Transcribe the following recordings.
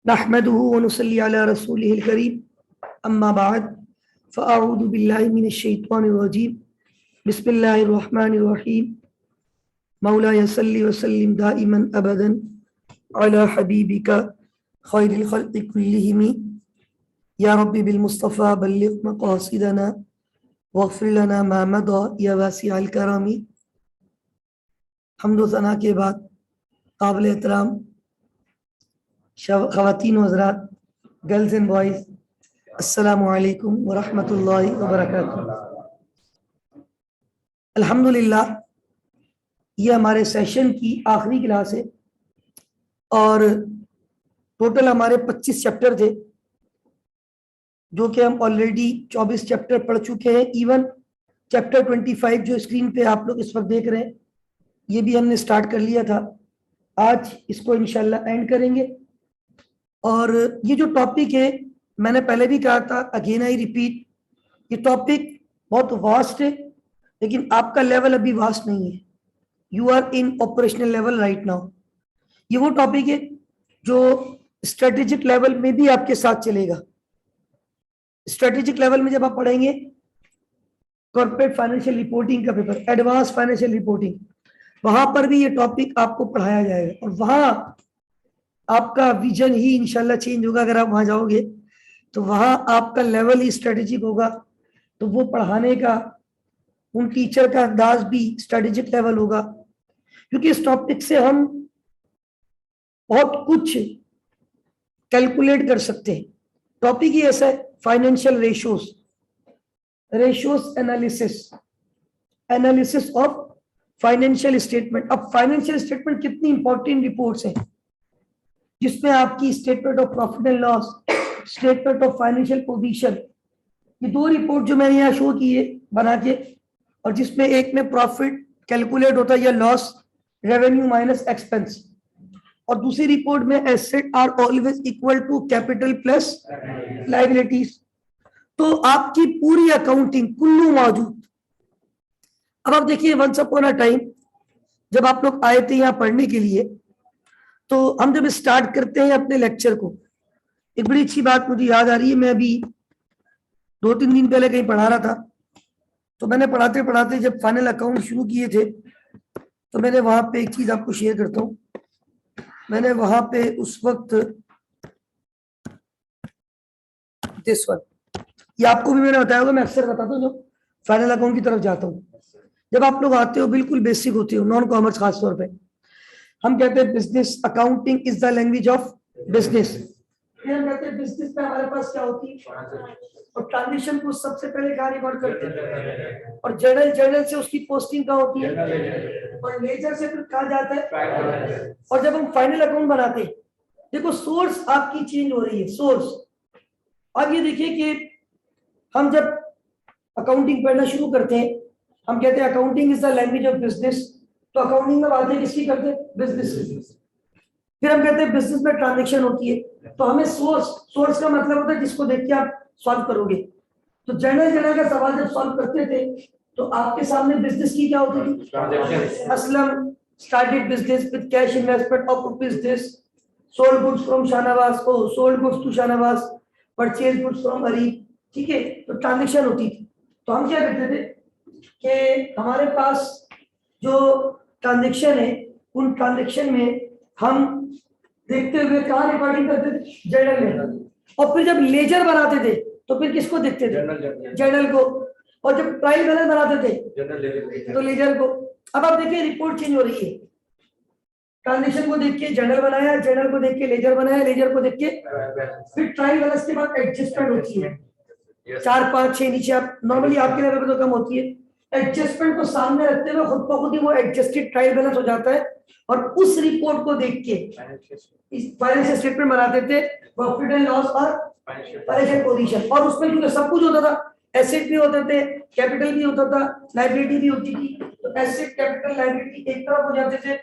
नहमदुहु व नुसल्ली अला रसूलिहिल करीम अम्मा बाद फ़अऊज़ु बिल्लाहि मिनश शैतानिर रजीम बिस्मिल्लाहिर रहमानिर रहीम मौला सल्लि व सल्लिम दाइमन अबदन अला हबीबिका खैरिल खल्क़ि कुल्लिहिम या रब्बी बिल मुस्तफ़ा बल्लिग़ मक़ासिदना वग़फ़िर लना मा मदा या वासिअल करमी। हम्द व सना के बाद काबिल एहतराम ख़वातीन व हज़रात, गर्ल्स एंड बॉयज़, अस्सलामु अलैकुम व रहमतुल्लाहि व बरकातुहू। अल्हम्दुलिल्लाह, ये हमारे सेशन की आखिरी क्लास है और टोटल हमारे 25 चैप्टर थे, जो कि हम ऑलरेडी 24 चैप्टर पढ़ चुके हैं। इवन चैप्टर 25 जो स्क्रीन पे आप लोग इस वक्त देख रहे हैं, ये भी हमने स्टार्ट कर लिया था। आज इसको इंशाल्लाह एंड करेंगे। और ये जो टॉपिक है, मैंने पहले भी कहा था, अगेन आई रिपीट, ये टॉपिक बहुत वास्ट है, लेकिन आपका लेवल अभी वास्ट नहीं है। You are in operational level right now. ये वो टॉपिक है जो स्ट्रेटेजिक लेवल में भी आपके साथ चलेगा। स्ट्रेटेजिक लेवल में जब आप पढ़ेंगे कॉर्पोरेट फाइनेंशियल रिपोर्टिंग का पेपर, एडवांस फाइनेंशियल रिपोर्टिंग, वहां पर भी ये टॉपिक आपको पढ़ाया जाएगा और वहां आपका विजन ही इंशाल्लाह चेंज होगा। अगर आप वहां जाओगे तो वहां आपका लेवल ही स्ट्रेटेजिक होगा, तो वो पढ़ाने का, उन टीचर का अंदाज भी स्ट्रेटेजिक लेवल होगा, क्योंकि इस टॉपिक से हम बहुत कुछ कैलकुलेट कर सकते हैं। टॉपिक ही ऐसा है, financial ratios, ratios analysis of financial statement. अब फाइनेंशियल स्टेटमेंट कितनी इंपॉर्टेंट रिपोर्ट्स हैं, जिसमें आपकी statement of profit and loss, statement of financial position, ये दो रिपोर्ट जो मैंने यहाँ शो की है बना के, और जिसमें एक में प्रॉफिट कैलकुलेट होता है या लॉस, रेवेन्यू माइनस एक्सपेंस, और दूसरी रिपोर्ट में asset are always equal to capital plus liabilities. तो आपकी पूरी अकाउंटिंग कुल्लू मौजूद। अब आप देखिए, वंस अपॉन अ टाइम जब आप लोग आए थे यहाँ पढ़ने के लिए, तो हम जब स्टार्ट करते हैं अपने लेक्चर को, एक बड़ी अच्छी बात मुझे याद आ रही है। मैं अभी 2-3 दिन पहले कहीं पढ़ा रहा था, तो मैंने पढ़ाते पढ़ाते जब फाइनल अकाउंट शुरू किए थे, तो मैंने वहां पे एक चीज आपको शेयर करता हूँ। मैंने वहां पे उस वक्त दिस वन, ये आपको भी मैंने बताया होगा, मैं अक्सर बताता हूँ जब फाइनल अकाउंट की तरफ जाता हूँ। जब आप लोग आते हो, बिल्कुल बेसिक होती हो, नॉन कॉमर्स खास तौर पे, हम कहते हैं business accounting is the language of business. फिर हम कहते हैं बिजनेस में हमारे पास क्या होती है, और ट्रांजिशन को सबसे पहले कहाँ रिकॉर्ड करते हैं, और जर्नल से उसकी पोस्टिंग कहाँ होती है, और लेजर से फिर कहाँ जाता है, और जब हम फाइनल अकाउंट बनाते हैं, देखो सोर्स आपकी चेंज हो रही है, सोर्स। अब ये देखिए कि हम जब अकाउंटिंग पढ़ना शुरू करते हैं, हम कहते हैं accounting is the language of business, तो अकाउंटिंग में बातें किसकी करते हैं, बिजनेस की। फिर हम कहते हैं बिजनेस में ट्रांजैक्शन होती है, तो हमें सोर्स का मतलब होता है जिसको देख के आप सॉल्व करोगे। तो जनरल का सवाल जब सॉल्व करते थे, तो आपके सामने बिजनेस की क्या होती थी, Aslam started business with cash investment of rupees this, sold goods from Shahnawaz, sold goods to Shahnawaz, purchase goods from Arib. ठीक है, तो ट्रांजैक्शन होती थी। तो हम क्या करते थे कि हमारे पास जो ट्रांजैक्शन है, उन ट्रांजैक्शन में हम देखते हुए कहाँ रिकॉर्डिंग करते थे, जर्नल में। और फिर जब लेजर बनाते थे तो फिर किसको देखते थे, जर्नल को। और जब ट्रायल बैलेंस बनाते थे तो लेजर को। अब आप देखिए रिपोर्ट चेंज हो रही है, ट्रांजैक्शन को देख के जर्नल बनाया, जर्नल को देख के लेजर बनाया, लेजर को देख के फिर ट्रायल बैलेंस के बाद एडजस्टमेंट होती है, 4 5 6 नीचे। आप नॉर्मली आपके लेवल पे तो कम होती है। एडजस्टमेंट को सामने रखते हुए खुद ब खुद ही वो एडजस्टेड ट्रायल बैलेंस हो जाता है, और उस रिपोर्ट को देख के इस फाइनेंशियल स्टेटमेंट बनाते थे, प्रॉफिट एंड लॉस और फाइनेंशियल पोजीशन। और उसमें क्योंकि सब कुछ होता था, एसेट भी होते थे, कैपिटल भी होता था, लायबिलिटी भी होती थी। तो एसेट कैपिटल लायबिलिटी एक तरफ हो जाते थे,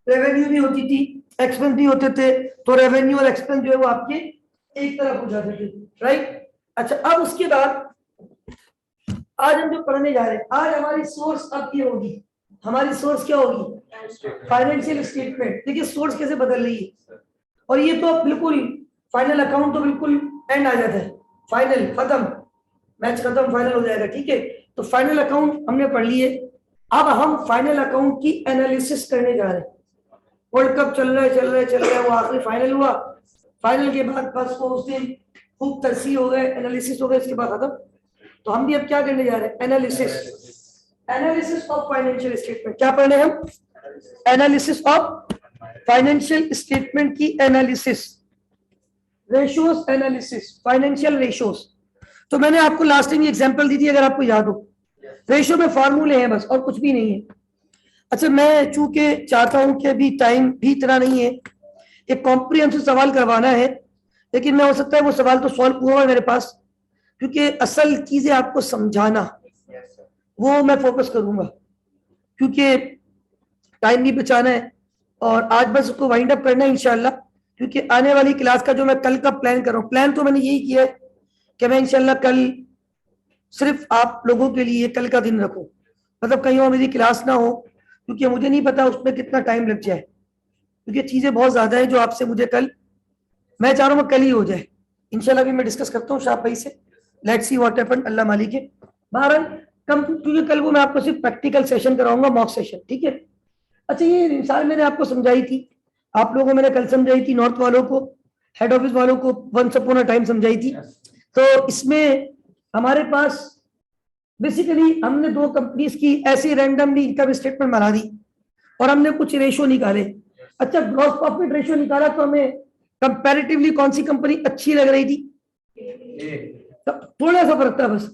रेवेन्यू भी होती थी, एक्सपेंस भी होते थे। तो रेवेन्यू और एक्सपेंस जो है वो आपके एक तरफ हो जाते थे, राइट। अच्छा, अब उसके बाद आज हम जो पढ़ने जा रहे हैं, आज हमारी सोर्स अब ये होगी, हमारी सोर्स क्या होगी, फाइनेंशियल स्टेटमेंट। देखिए सोर्स कैसे बदल रही है। और ये तो बिल्कुल फाइनल अकाउंट तो बिल्कुल एंड आ जाता है, फाइनल खत्म, मैच खत्म, फाइनल हो जाएगा, ठीक है। तो फाइनल अकाउंट हमने पढ़ लिए। अब हम फाइनल अकाउंट की एनालिसिस करने जा रहे हैं। वर्ल्ड कप चल रहा है, वो आखिरी फाइनल हुआ, फाइनल के बाद बस वो उस दिन खूब तरसी हो गए, एनालिसिस हो गए, इसके बाद खत्म। तो हम भी अब क्या करने जा रहे हैं, एनालिसिस ऑफ फाइनेंशियल स्टेटमेंट। क्या पढ़ने हम, एनालिसिस ऑफ फाइनेंशियल स्टेटमेंट की analysis, ratios analysis, financial ratios. तो मैंने आपको लास्ट टाइम एग्जांपल दी थी, अगर आपको याद हो। रेशियो में फार्मूले हैं बस, और कुछ भी नहीं है। अच्छा, मैं चूंकि चाहता हूं कि अभी टाइम भी इतना नहीं है, एक कॉम्प्रिहेंसिव सवाल करवाना है, लेकिन मैं हो सकता है वो सवाल तो सॉल्व हुआ है मेरे पास, क्योंकि असल चीजें आपको समझाना वो मैं फोकस करूंगा, क्योंकि टाइम भी बचाना है और आज बस उसको वाइंड अप करना है इंशाल्लाह। क्योंकि आने वाली क्लास का जो मैं कल का प्लान कर रहा हूँ, प्लान तो मैंने यही किया है कि मैं इंशाल्लाह कल सिर्फ आप लोगों के लिए कल का दिन रखूं, मतलब कहीं और मेरी क्लास ना हो, क्योंकि मुझे नहीं पता उसमें कितना टाइम लग जाए, क्योंकि चीजें बहुत ज्यादा है जो आपसे मुझे कल, मैं चाह रहा हूँ कल ही हो जाए इंशाल्लाह। भी मैं डिस्कस करता हूँ शाह भाई से, लेट्स सी व्हाट हैपन, अल्लाह मालिक है। बहरहाल कम, क्योंकि कल वो मैं आपको सिर्फ प्रैक्टिकल सेशन कराऊंगा, मॉक सेशन, ठीक है। अच्छा, ये मिसाल मैंने आपको समझाई थी, आप लोगों को मैंने कल समझाई थी, नॉर्थ वालों को, हेड ऑफिस वालों को वंस अपॉन अ टाइम समझाई थी। तो इसमें हमारे पास बेसिकली हमने दो कंपनीज की ऐसी रैंडमली इनकम स्टेटमेंट बना दी और हमने कुछ रेशो निकाले। अच्छा, ग्रॉस प्रॉफिट रेशो निकाला तो हमें कंपैरेटिवली कौन सी कंपनी अच्छी लग रही थी, थोड़ा सा फर्क था बस,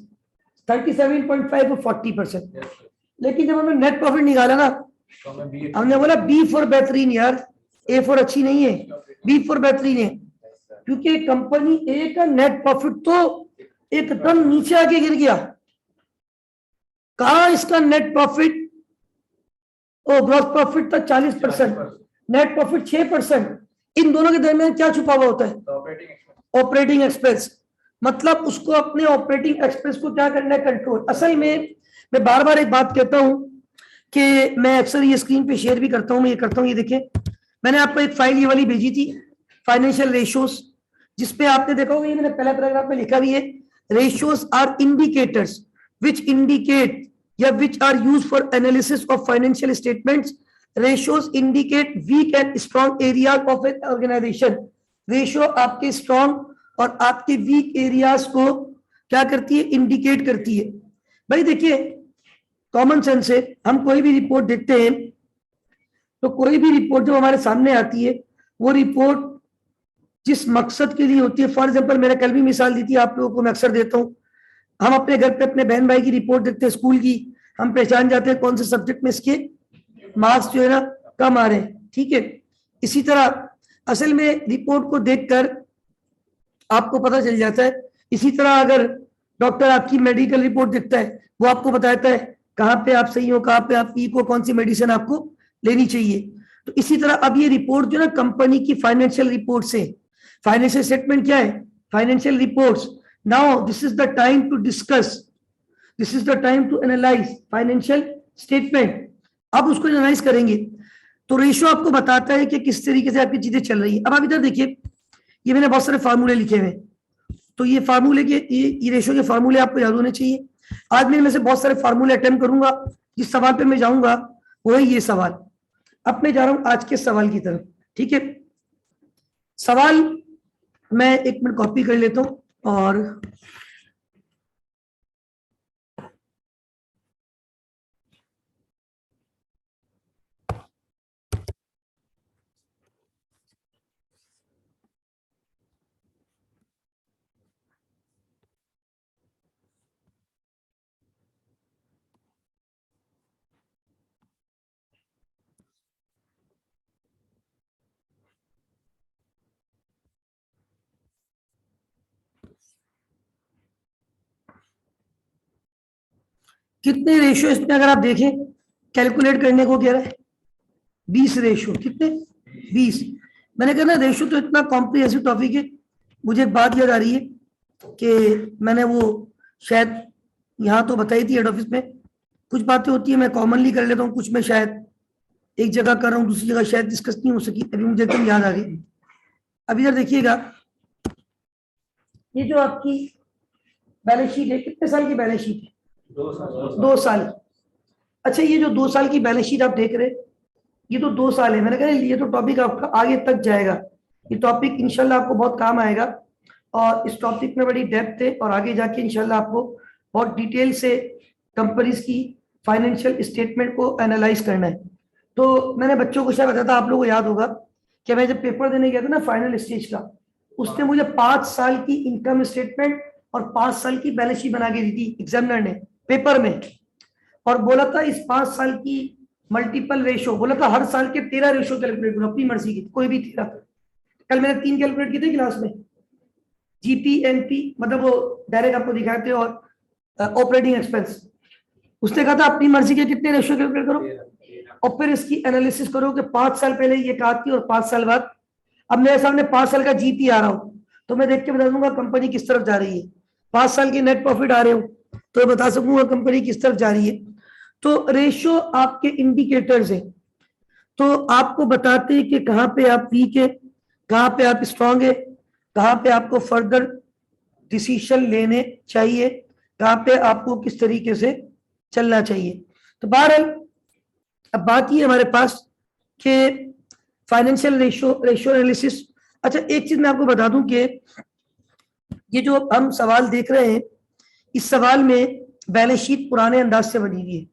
37.5 और 40%। लेकिन जब हमने नेट प्रॉफिट निकाला ना, हमने बोला बी फॉर बेहतरीन यार, ए फॉर अच्छी नहीं है, बी फॉर बेहतरीन है, क्योंकि कंपनी ए का नेट प्रॉफिट तो एकदम नीचे आके गिर गया। कहा इसका नेट प्रॉफिट, ओ ग्रॉस प्रॉफिट था 40%, नेट प्रॉफिट 6%। इन दोनों के दरमियान क्या छुपा हुआ होता है, ऑपरेटिंग एक्सपेंस। मतलब उसको अपने ऑपरेटिंग एक्सपेंस को क्या करना है, कंट्रोल। असल में मैं बार बार एक बात कहता हूं कि मैं अक्सर ये स्क्रीन पे शेयर भी करता हूं, मैं ये करता हूं, ये देखिए मैंने आपको एक फाइल ये वाली भेजी थी, फाइनेंशियल रेशियोज, जिसपे आपने देखा होगा, ये मैंने पहला पैराग्राफ में लिखा भी है, ratios are indicators which indicate या which are used for analysis of financial statements. Ratios indicate weak and strong areas of an organisation. Ratio आपके स्ट्रॉन्ग और आपके वीक एरियाज को क्या करती है, इंडिकेट करती है। भाई देखिए, कॉमन सेंस से हम कोई भी रिपोर्ट देखते हैं, तो कोई भी रिपोर्ट जो हमारे सामने आती है, वो रिपोर्ट जिस मकसद के लिए होती है, फॉर एग्जांपल मैंने कल भी मिसाल दी थी, आप लोगों को मैं अक्सर देता हूं, हम अपने घर पे अपने बहन भाई की रिपोर्ट देखते हैं स्कूल की, हम पहचान जाते हैं कौन से सब्जेक्ट में इसके मार्क्स जो है ना कम आ रहे हैं, ठीक है। इसी तरह असल में रिपोर्ट को देखकर आपको पता चल जाता है। इसी तरह अगर डॉक्टर आपकी मेडिकल रिपोर्ट देखता है, वो आपको बताता है कहाँ पे आप सही हो, कहाँ पे आप वीक हो, कौन सी मेडिसिन आपको लेनी चाहिए। तो इसी तरह अब ये रिपोर्ट जो ना कंपनी की फाइनेंशियल रिपोर्ट से, फाइनेंशियल स्टेटमेंट क्या है, financial reports. Now this is the time to discuss, this is the time to analyse financial statement. अब उसको एनालाइज करेंगे तो रेशियो आपको बताता है कि किस तरीके से आपकी चीजें चल रही है। अब आप इधर देखिए, ये मैंने बहुत सारे फार्मूले लिखे हुए, तो ये फार्मूले के, ये रेशियो के फार्मूले आपको याद होने चाहिए। आज मैं इनमें से बहुत सारे फार्मूले अटेम्प्ट करूंगा, जिस सवाल पे मैं जाऊंगा वो है ये सवाल। अब मैं जा रहा हूं आज के सवाल की तरफ, ठीक है। सवाल मैं एक मिनट कॉपी कर लेता हूं और कितने रेशियो इसमें अगर आप देखें, कैलकुलेट करने को कह रहा है 20 रेशियो, कितने 20। मैंने कहा ना रेशियो तो इतना कॉम्प्रिहेंसिव टॉपिक है। मुझे एक बात याद आ रही है कि मैंने वो शायद यहाँ तो बताई थी हेड ऑफिस में, कुछ बातें होती है मैं कॉमनली कर लेता हूँ, कुछ मैं शायद एक जगह कर रहा हूँ, दूसरी जगह शायद डिस्कस नहीं हो सकी, अभी मुझे एकदम याद आ गई। अब इधर देखिएगा, ये जो आपकी बैलेंस शीट है, कितने साल की बैलेंस शीट है? 2 साल। अच्छा, ये जो 2 साल की बैलेंस शीट आप देख रहे हैं, ये तो 2 साल है। मैंने कहा ये तो टॉपिक आपका आगे तक जाएगा, ये टॉपिक इंशाल्लाह आपको बहुत काम आएगा, और इस टॉपिक में बड़ी डेप्थ है, और आगे जाके इंशाल्लाह आपको बहुत डिटेल से कंपनीज की फाइनेंशियल स्टेटमेंट को एनालाइज करना है। तो मैंने बच्चों को शायद बताया था, आप लोगों को याद होगा कि मैं जब पेपर देने गया था ना फाइनल स्टेज का, उसने मुझे 5 साल की इनकम स्टेटमेंट और 5 साल की बैलेंस शीट बना के दी थी एग्जामिनर ने पेपर में, और बोला था इस 5 साल की मल्टीपल रेशो, बोला था हर साल के 13 रेशो कैलकुलेट करो अपनी मर्जी की, कोई भी 13। कल मैंने 3 कैलकुलेट किए थे क्लास में, जीपी एनपी, मतलब वो डायरेक्ट आपको दिखाए थे, और ऑपरेटिंग एक्सपेंस। उसने कहा था अपनी मर्जी के कितने रेशो कैलकुलेट करो, और फिर इसकी एनालिसिस करो कि 5 साल पहले ये कहा थी और 5 साल बाद। अब मेरे सामने 5 साल का जीपी आ रहा हो तो मैं देख के बता दूंगा कंपनी किस तरफ जा रही है। 5 साल की नेट प्रॉफिट आ रहे हो तो बता सकूंगा कंपनी किस तरफ जा रही है। तो रेशो आपके इंडिकेटर्स है, तो आपको बताते हैं कि कहाँ पे आप वीक है, कहाँ पे आप स्ट्रांग है, कहाँ पे आपको फर्दर डिसीजन लेने चाहिए, कहाँ पे आपको किस तरीके से चलना चाहिए। तो बहरहाल अब बात ये हमारे पास कि फाइनेंशियल रेशो एनालिसिस। अच्छा, एक चीज मैं आपको बता दूं कि ये जो हम सवाल देख रहे हैं, इस सवाल में बैलेंस शीट पुराने अंदाज से बनी हुई है।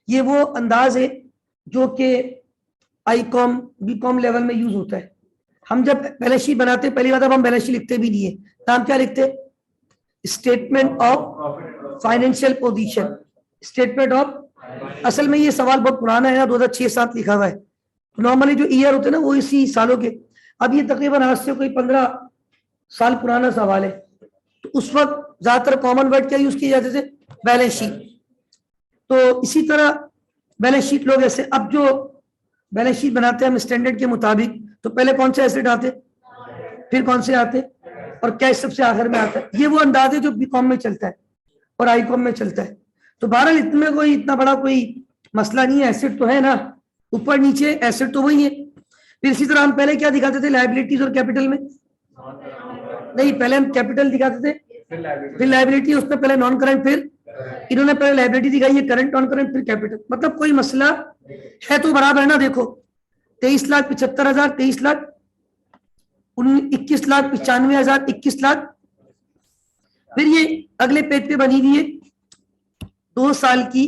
ये वो अंदाज है जो कि आईकॉम बीकॉम लेवल में यूज होता है। हम जब बैलेंस शीट बनाते हैं, पहली बात अब हम बैलेंस शीट लिखते भी नहीं है, नाम क्या लिखते? Statement of financial position, statement of. असल में ये सवाल बहुत पुराना है ना, 2006-7 लिखा हुआ है। नॉर्मली जो ईयर होते हैं ना वो इसी सालों के, अब ये तकरीबन आज से कोई 15 साल पुराना सवाल है। तो उस वक्त ज्यादातर कॉमन वर्ड क्या यूज किए जाते थे? Balance sheet. तो इसी तरह बैलेंस शीट लोग ऐसे, अब जो बैलेंस शीट बनाते हैं हम स्टैंडर्ड के मुताबिक, तो पहले कौन से एसेट आते, फिर कौन से आते, और कैश सबसे आखिर में आता है। ये वो अंदाज है जो बीकॉम में चलता है और आईकॉम में चलता है। तो बहरहाल इतने कोई इतना बड़ा कोई मसला नहीं है, एसेट तो है ना, ऊपर नीचे एसेट तो वही है। फिर इसी तरह हम पहले क्या दिखाते थे लायबिलिटीज और कैपिटल में? नहीं, पहले हम कैपिटल दिखाते थे, फिर लायबिलिटी, उसमें पहले नॉन करंट, फिर इन्होंने पहले लायबिलिटी दिखाई है करंट नॉन करंट फिर कैपिटल। मतलब कोई मसला है तो बराबर है ना। देखो 23,75,000, 23,00,000, 21,95,000, 21,00,000। फिर ये अगले पेज पे बनी हुई है 2 साल की,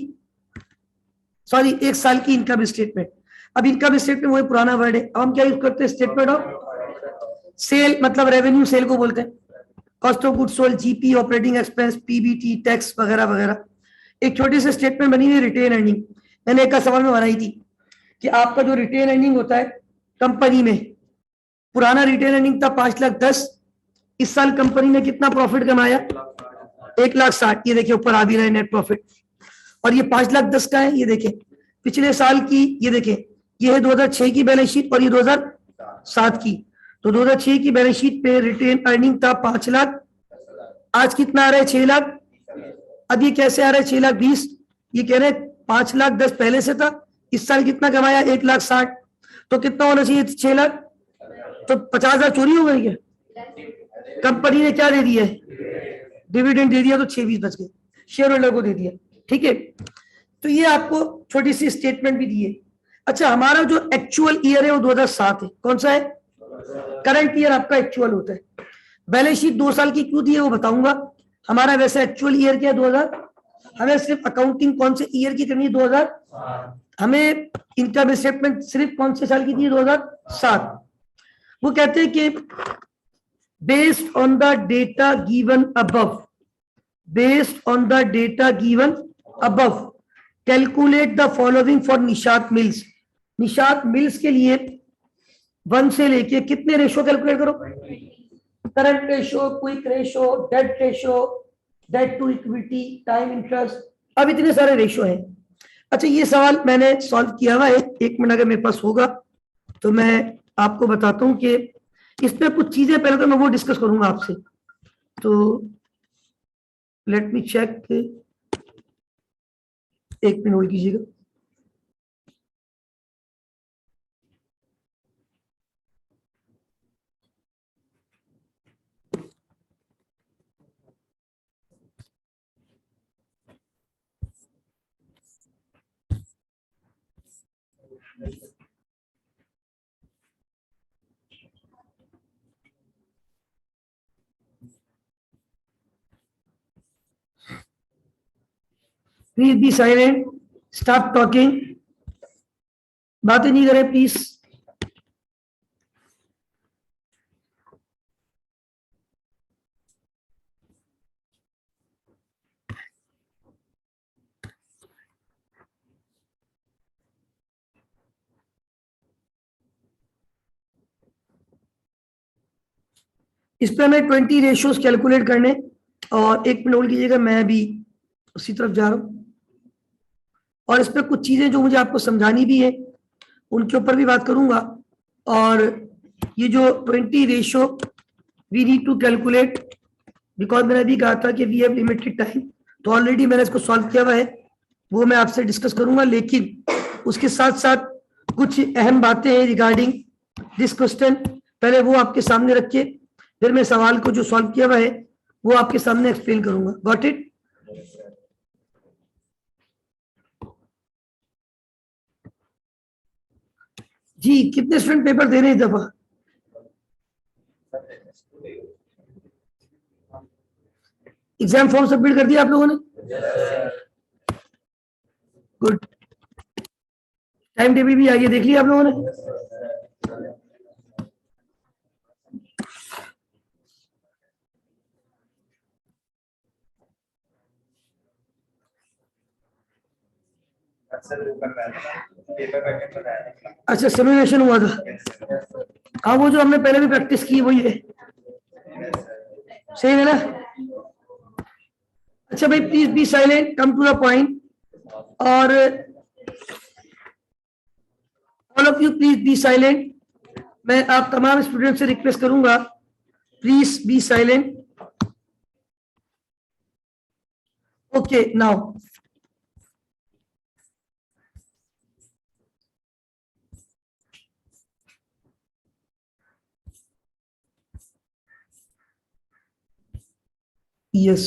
सॉरी 1 साल की इनकम स्टेटमेंट। अब इनकम स्टेटमेंट वही पुराना वर्ड है, अब हम क्या यूज करते हैं? स्टेटमेंट ऑफ सेल, मतलब रेवेन्यू सेल को बोलते हैं, cost of goods sold, GP, operating expense, PBT, tax वगैरह वगैरह। एक छोटी सी स्टेटमेंट बनी हुई है रिटेन अर्निंग, मैंने एक का सवाल में बनाई थी कि आपका जो रिटेन अर्निंग होता है कंपनी में, पुराना रिटेन अर्निंग था 5,10,000, इस साल कंपनी ने कितना प्रॉफिट कमाया? 1,60,000। ये देखिए ऊपर आ भी रहा है नेट प्रॉफिट, और ये 5,10,000 का है। ये देखें पिछले साल की, ये देखें ये है 2006 की बैलेंस शीट और ये 2007 की। तो 2006 की बैलेंस शीट पे रिटेन अर्निंग था 5,00,000, आज कितना आ रहा है? 6,00,000। अब ये कैसे आ रहा है 6,20,000? ये कह रहे हैं 5,10,000 पहले से था, इस साल कितना कमाया? 1,60,000। तो कितना होना चाहिए? 6,00,000। तो 50,000 चोरी हो गई है। कंपनी ने क्या दे दिया है? डिविडेंड दे दिया, तो 6,20 बच गए, शेयर होल्डर को दे दिया। ठीक है, तो ये आपको छोटी सी स्टेटमेंट भी दी है। अच्छा, हमारा जो एक्चुअल ईयर है वो 2007 है। कौन सा है? करंट ईयर आपका एक्चुअल होता है। बैलेंस शीट 2 साल की क्यों दी है वो बताऊंगा। हमारा वैसे एक्चुअल ईयर क्या है? 2000। हमें सिर्फ अकाउंटिंग कौन से ईयर की करनी है? 2000। हमें इनकम स्टेटमेंट सिर्फ कौन से साल की दी है? 2007। वो कहते हैं कि based on the data given above, based on the data given above calculate the following for Nishat Mills. Nishat Mills के लिए 1 से लेके कितने रेशो कैलकुलेट करो? Current ratio, quick ratio, debt ratio, debt to equity, time interest, अब इतने सारे ratio हैं। अच्छा, ये सवाल मैंने सॉल्व किया हुआ है, 1 मिनट अगर मेरे पास होगा तो मैं आपको बताता हूं कि इसमें कुछ चीजें पहले तो मैं वो डिस्कस करूंगा आपसे। तो let me check, 1 minute hold कीजिएगा। Please be silent, stop talking, बातें नहीं करें प्लीज। इस पे हमें 20 रेशियोज कैलकुलेट करने, और एक मिनट होल्ड कीजिएगा, मैं भी उसी तरफ जा रहा हूं। और इस पे कुछ चीजें जो मुझे आपको समझानी भी है उनके ऊपर भी बात करूंगा। और ये जो 20 ratio we need to calculate, because मैंने अभी कहा था कि वी हैव लिमिटेड टाइम, तो ऑलरेडी मैंने इसको सॉल्व किया हुआ है, वो मैं आपसे डिस्कस करूंगा। लेकिन उसके साथ साथ कुछ अहम बातें हैं रिगार्डिंग दिस क्वेश्चन, पहले वो आपके सामने रख के फिर मैं सवाल को जो सॉल्व किया हुआ है वो आपके सामने एक्सप्लेन करूंगा। Got it? जी, कितने स्टूडेंट पेपर दे रहे हैं इस दफा? एग्जाम फॉर्म सबमिट कर दिया आप लोगों ने? गुड। टाइम टेबल भी आ गया, देख लिया आप लोगों ने? अच्छा, सिमुलेशन हुआ था? हाँ, वो जो हमने पहले भी प्रैक्टिस की वही है, सही है ना? अच्छा भाई, please be silent, come to the point. और all of you please be silent. मैं आप तमाम स्टूडेंट से रिक्वेस्ट करूंगा, please be silent. Okay, now yes,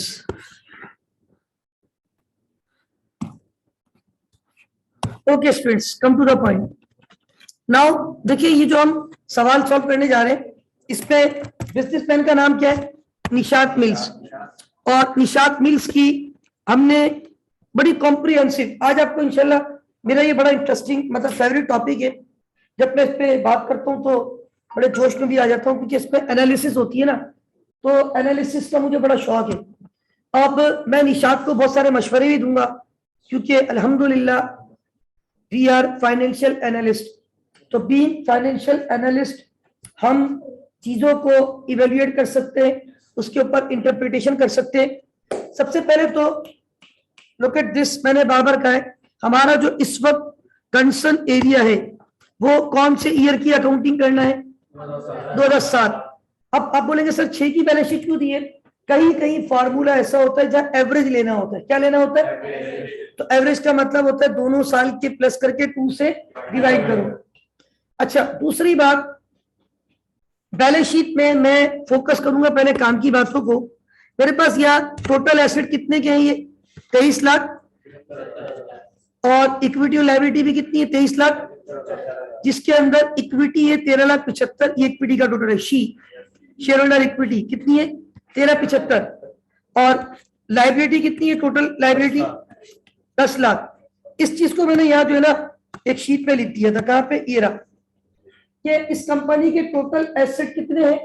okay students, come to the point. Now देखिए, ये जो हम सवाल सॉल्व करने जा रहे हैं, इसमें बिजनेसमैन का नाम क्या है? निशात मिल्स। और निशात मिल्स की हमने बड़ी कॉम्प्रिहेंसिव, आज आपको इंशाल्लाह, मेरा ये बड़ा इंटरेस्टिंग मतलब फेवरेट टॉपिक है। जब मैं इस पे बात करता हूँ तो बड़े जोश में भी आ जाता हूँ, क्योंकि इस पे एनालिसिस होती है ना, तो एनालिसिस का मुझे बड़ा शौक है। अब मैं निशात को बहुत सारे मशवरे भी दूंगा, क्योंकि अल्हम्दुलिल्लाह वी आर फाइनेंशियल एनालिस्ट। तो बीइंग फाइनेंशियल एनालिस्ट हम चीजों को इवेल्युएट कर सकते हैं, उसके ऊपर इंटरप्रिटेशन कर सकते हैं। सबसे पहले तो लुक एट दिस, मैंने बार बार कहा है, हमारा जो इस वक्त कंसर्न एरिया है वो कौन से ईयर की अकाउंटिंग करना है? 2007। अब आप बोलेंगे सर 6 की बैलेंस शीट क्यों दी है? कहीं कहीं फॉर्मूला ऐसा होता है जहां एवरेज लेना होता है। क्या लेना होता है? तो एवरेज का मतलब होता है दोनों साल के प्लस करके 2 से डिवाइड करो। अच्छा, दूसरी बात, बैलेंस शीट में मैं फोकस करूंगा पहले काम की बातों को। मेरे पास यहाँ टोटल एसेट कितने के हैं? ये 23 लाख। और इक्विटी और लायबिलिटी भी कितनी है? 23 लाख, जिसके अंदर इक्विटी है 13,75,000। ये इक्विटी का टोटल है। शेयर होल्डर इक्विटी कितनी है? 13,75,000। और लायबिलिटी कितनी है? Total liability 10 lakh. इस चीज को मैंने यहाँ जो है ना एक शीट पे लिख दिया था। कहाँ पे? ये रहा। कि इस कंपनी के टोटल एसेट कितने हैं?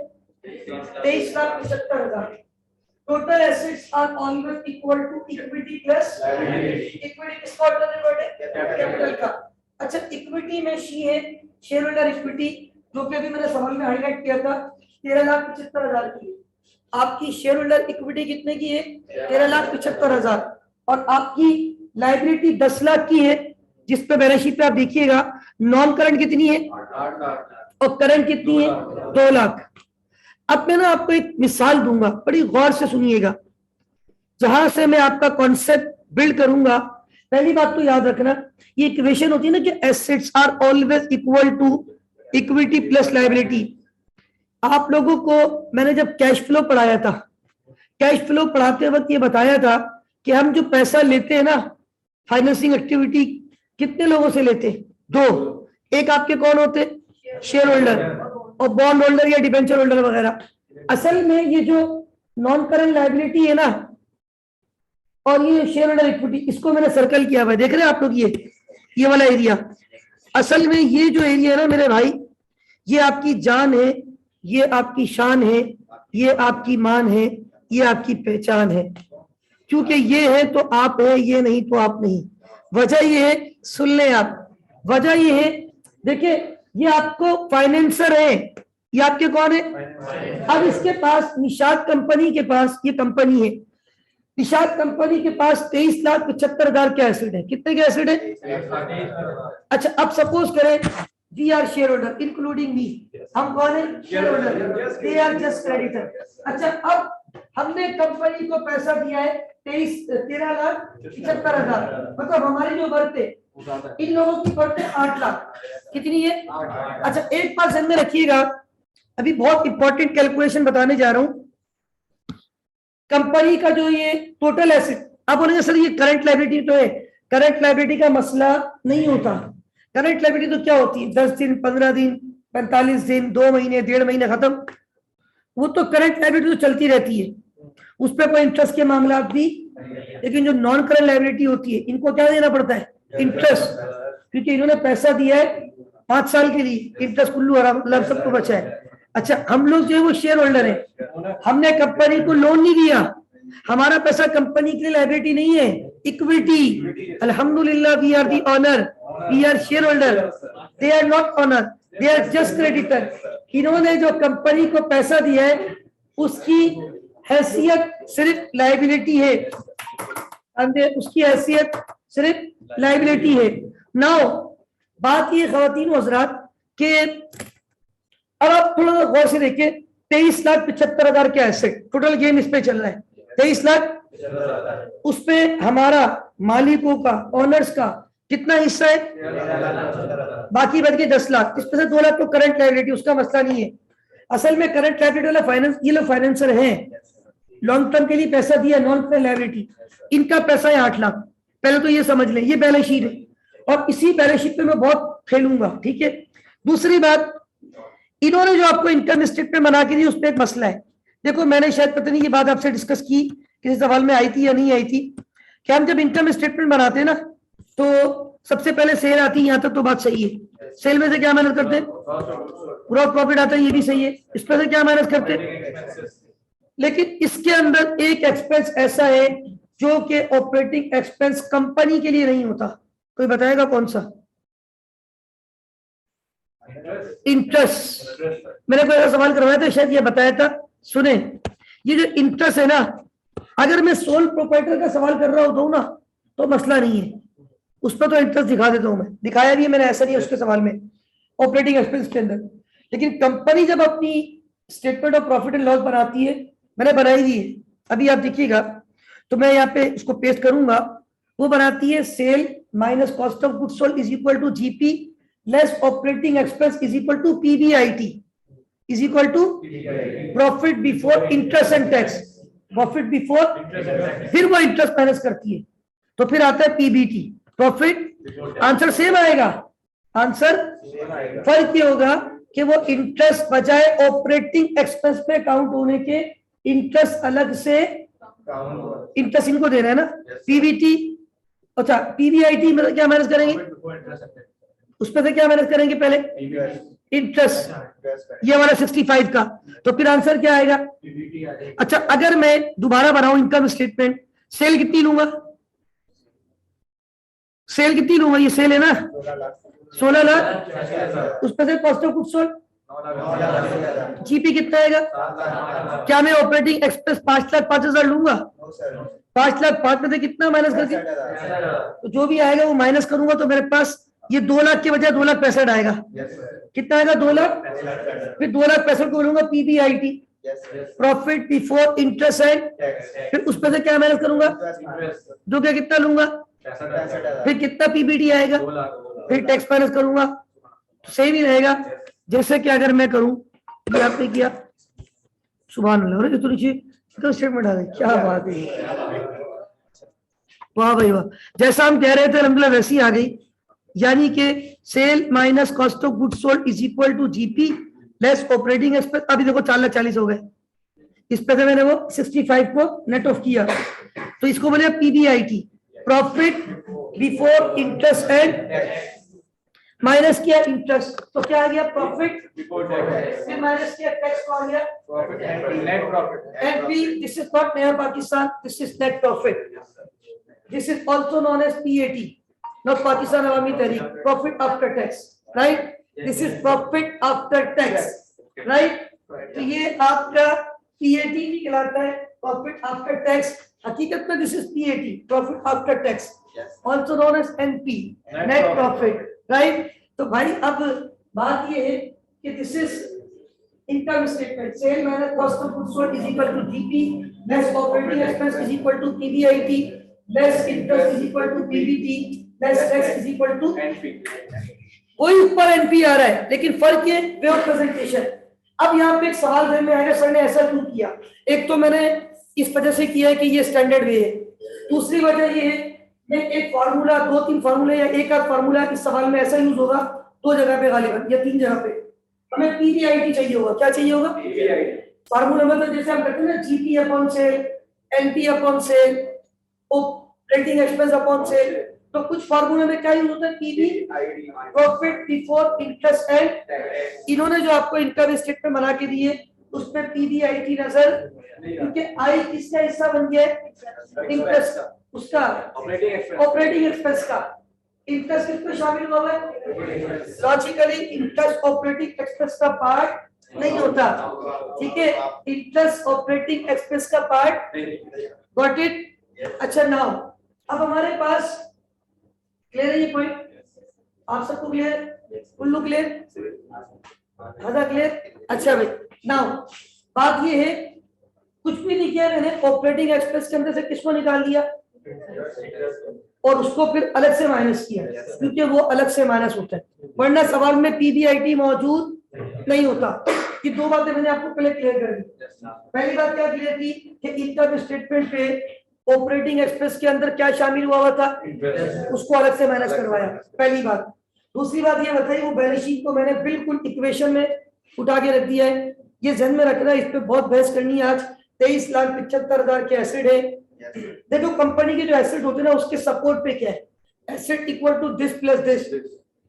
23,75,000। Total assets are always equal to equity plus equity. किसका ऑर्डर है? कैपिटल का। अच्छा, इक्विटी में शी है शेयर होल्डर इक्विटी, जो कि अभी मैंने सवाल में हाईलाइट किया था, 13,75,000 की। आपकी शेयर होल्डर इक्विटी कितने की है? 13,75,000। और आपकी लायबिलिटी 10 लाख की है, जिस पे बैलेंस शीट पे आप देखिएगा नॉन करंट कितनी है और करंट कितनी है? 2 लाख। अब मैं ना आपको एक मिसाल दूंगा, बड़ी गौर से सुनिएगा, जहां से मैं आपका कॉन्सेप्ट बिल्ड करूंगा। पहली बात तो याद रखना, ये इक्वेशन होती है ना कि assets are always equal to equity plus liability. आप लोगों को मैंने जब कैश फ्लो पढ़ाया था, कैश फ्लो पढ़ाते वक्त ये बताया था कि हम जो पैसा लेते हैं ना फाइनेंसिंग एक्टिविटी, कितने लोगों से लेते हैं? 2। एक आपके कौन होते, शेयर होल्डर और बॉन्ड होल्डर या डिबेंचर होल्डर वगैरह। असल में ये जो नॉन करंट लायबिलिटी है ना और ये शेयर होल्डर इक्विटी, इसको मैंने सर्कल किया हुआ है, देख रहे हैं आप लोग ये वाला एरिया। असल में ये जो एरिया है ना मेरे भाई, ये आपकी जान है, ये आपकी शान है, ये आपकी मान है, ये आपकी पहचान है। क्योंकि ये है तो आप है, ये नहीं तो आप नहीं। वजह ये है, सुन लें आप, वजह ये है, देखिए ये आपको फाइनेंसर है, ये आपके कौन है। अब इसके पास निषाद कंपनी के पास, ये कंपनी है, निषाद कंपनी के पास 23,75,000 के एसिड है। कितने के एसिड है? अच्छा, अब सपोज करें we are share holder including me, हम कौन है? Share holder, they are just creditor. अच्छा, अब हमने कंपनी को पैसा दिया है 13,75,000, मतलब हमारी जो बर्थ है, इन लोगों की बर्थ है 8 लाख। कितनी है? अच्छा, एक बात ध्यान में रखिएगा, अभी बहुत इंपॉर्टेंट कैलकुलेशन बताने जा रहा हूं। कंपनी का जो ये टोटल एसेट, आप बोलेंगे सर ये करंट लायबिलिटी तो है, करंट लायबिलिटी का मसला नहीं होता। करंट लायबिलिटी तो क्या होती है? 10 दिन, 15 दिन, 45 दिन, 2 महीने, 1.5 महीने, खत्म। वो तो करंट लायबिलिटी तो चलती रहती है, उस पर कोई इंटरेस्ट के मामला भी। लेकिन जो नॉन करंट लायबिलिटी होती है, इनको क्या देना पड़ता है? इंटरेस्ट, क्योंकि इन्होंने पैसा दिया है 5 साल के लिए, इंटरेस्ट कुल्लू हराम सबको बचा है। अच्छा, हम लोग जो है वो शेयर होल्डर है, हमने कंपनी को लोन नहीं दिया, हमारा पैसा कंपनी के लिए लायबिलिटी नहीं है, इक्विटी। अल्हम्दुलिल्लाह, we are the owner, we are share holder, they are not owner, they are just creditor. इन्होंने जो कंपनी को पैसा दिया है उसकी हैसियत सिर्फ लायबिलिटी है, उसकी हैसियत सिर्फ लायबिलिटी है। नाउ बात ये खवातीन हज़रात के, अब आप थोड़ा सा गौर से देखिए, 23,75,000 के एसेट, टोटल गेम इस पे चल रहा है 23 लाख। उस पे हमारा मालिकों का, ओनर्स का कितना हिस्सा है? बाकी बच गए 10 लाख। इसमें से 2 लाख तो करंट लायबिलिटी, उसका मसला नहीं है। असल में करंट लायबिलिटी वाला फाइनेंस, ये लोग फाइनेंसर हैं, लॉन्ग टर्म के लिए पैसा दिया, नॉन करंट लायबिलिटी, इनका पैसा है 8 लाख। पहले तो ये समझ लें, ये बैलेंस शीट है और इसी बैलेंस शीट पे मैं बहुत खेलूंगा, ठीक है। दूसरी बात, इन्होंने जो आपको इनकम स्टेटमेंट बना के दी, उस पर एक मसला है। देखो, मैंने शायद पता नहीं ये बात आपसे डिस्कस की, किसी सवाल में आई थी या नहीं आई थी, कि हम जब इनकम स्टेटमेंट बनाते हैं ना, तो सबसे पहले सेल आती है, यहाँ तक तो बात सही है। सेल में से क्या माइनस करते हैं? ग्रॉस प्रॉफिट आता है, ये भी सही है। इस पर से क्या माइनस करते हैं? लेकिन इसके अंदर एक एक्सपेंस ऐसा है जो कि ऑपरेटिंग एक्सपेंस कंपनी के लिए नहीं होता। कोई बताएगा कौन सा? इंटरेस्ट। मैंने कोई ऐसा सवाल करवाया था, शायद ये बताया था, सुने। ये जो इंटरेस्ट है ना, अगर मैं सोल प्रोप्राइटर का सवाल कर रहा होता हूँ ना, तो मसला नहीं है, उस पर तो इंटरेस्ट दिखा देता हूं मैं, दिखाया भी है मैंने, ऐसा नहीं है उसके सवाल में ऑपरेटिंग एक्सपेंस के अंदर। लेकिन कंपनी जब अपनी statement of profit and loss बनाती है, मैंने बनाई दी है, अभी आप देखिएगा, तो मैं यहाँ पे इसको पेस्ट करूंगा। वो बनाती है sale minus cost of goods sold is equal to GP less operating expense is equal to PBIT is equal to profit before interest and tax, profit before, फिर वो इंटरेस्ट माइनस करती है, तो फिर आता है पीबीटी, प्रॉफिट। आंसर सेम आएगा, answer फर्क ये होगा कि वो इंटरेस्ट बजाय ऑपरेटिंग एक्सपेंस पे काउंट होने के इंटरेस्ट अलग से, इंटरेस्ट इनको दे रहे हैं ना, पीबीटी। अच्छा, पीबीआईटी मतलब क्या माइनस करेंगे? उस पर से क्या माइनस करेंगे? पहले इंटरेस्ट, ये वाला 65 का, तो फिर आंसर क्या आएगा? अच्छा, अगर मैं दोबारा बनाऊं इनकम स्टेटमेंट, सेल कितनी लूंगा? सेल कितनी लूंगा? ये सेल है ना 16 लाख, उस पर से cost of goods sold GP कितना आएगा? क्या मैं ऑपरेटिंग एक्सपेंस 5,05,000 लूंगा? 5,05,000 में से कितना माइनस करके, तो जो भी आएगा वो माइनस करूंगा, तो मेरे पास ये 2 लाख के बजाय 2,65,000 आएगा। कितना आएगा? 2 लाख। फिर 2,65,000 को बोलूंगा PBIT, profit before interest and, फिर उस पर से क्या माइनस करूंगा? जो क्या कितना लूंगा? फिर कितना पीबीटी आएगा? फिर टैक्स माइनस करूंगा, तो सेम ही रहेगा। जैसे कि अगर मैं करूं, ये आपने किया, सुभान अल्लाह, तो नीचे तो स्टेटमेंट आ गई, क्या बात है, वाह भाई वाह। जैसा हम कह रहे थे अल्हम्दुलिल्लाह वैसी आ गई। यानी कि sale minus cost of good sold is equal to GP less operating expense. अभी देखो 4,40,000 हो गए, इस पे से मैंने वो 65 को नेट ऑफ किया, तो इसको बोले PBIT, profit before interest and minus किया इंटरेस्ट, तो क्या आ गया प्रॉफिट फिर माइनस किया टैक्स, को आ गया net profit. NP. This is not नया Pakistan, this is net profit, this is also known as PAT, not Pakistan Awami Tehreek, profit after tax, right, this is profit after tax, right. तो ये आपका पीएटी भी कहलाता है, प्रॉफिट आफ्टर टैक्स। हकीकत में this is PAT, profit after tax, also known as NP, net profit, right. तो भाई अब बात ये है कि this is income statement, sale minus cost of goods sold is equal to GP less operating expense is equal to PBIT less interest is equal to PBT less tax is equal to NP. कोई ऊपर NP आ रहा है, लेकिन फर्क ये way of presentation. अब यहाँ पे एक सवाल ध्यान में आएगा, सर ने ऐसा क्यों किया? एक तो मैंने इस वजह से किया है कि ये स्टैंडर्ड वे है, दूसरी वजह ये है मैं एक फार्मूला, 2-3 फार्मूले या एक आध फार्मूला इस सवाल में ऐसा यूज होगा 2 जगह पे गालिबन या 3 जगह पे, हमें पीबीआईटी चाहिए होगा। क्या चाहिए होगा? फार्मूला मतलब जैसे हम कहते हैं ना GP upon sale, NP upon sale, operating expense upon sale, तो कुछ फार्मूला में क्या यूज होता है? PB, profit before interest and. इन्होंने जो आपको इनकम स्टेटमेंट बना के दिए उस पे पीबीआईटी नजर, क्योंकि आई किसका हिस्सा बन गया है? इंटरेस्ट का, उसका ऑपरेटिंग एक्सपेंस का। इंटरेस्ट किसमें शामिल हुआ है? लॉजिकली इंटरेस्ट ऑपरेटिंग एक्सपेंस का पार्ट नहीं होता, ठीक है, इंटरेस्ट ऑपरेटिंग एक्सपेंस का पार्ट, गॉट इट। अच्छा नाउ अब हमारे पास क्लियर है ये पॉइंट? आप सबको क्लियर? कुल्लू क्लियर? आधा क्लियर? अच्छा भाई नाउ बात ये है, कुछ भी नहीं किया मैंने, ऑपरेटिंग एक्सपेंस के अंदर से किसको निकाल दिया और उसको फिर अलग से माइनस किया, क्योंकि वो अलग से माइनस होता है, वरना सवाल में पीबीआईटी मौजूद नहीं होता। ये 2 बातें मैंने आपको पहले क्लियर कर दी। पहली बात क्या क्लियर थी कि इनकम स्टेटमेंट पे ऑपरेटिंग एक्सपेंस के अंदर क्या शामिल हुआ था, उसको अलग से माइनस करवाया, पहली बात। दूसरी बात ये बताई, वो बैलेंस शीट को मैंने बिल्कुल इक्वेशन में उठा के रख दिया है, ये ध्यान में रखना, इस पे बहुत बहस करनी है आज। 23,75,000 के एसेट है। देखो कंपनी के जो एसेट होते हैं ना, उसके सपोर्ट पे क्या है? Asset equal to this plus this,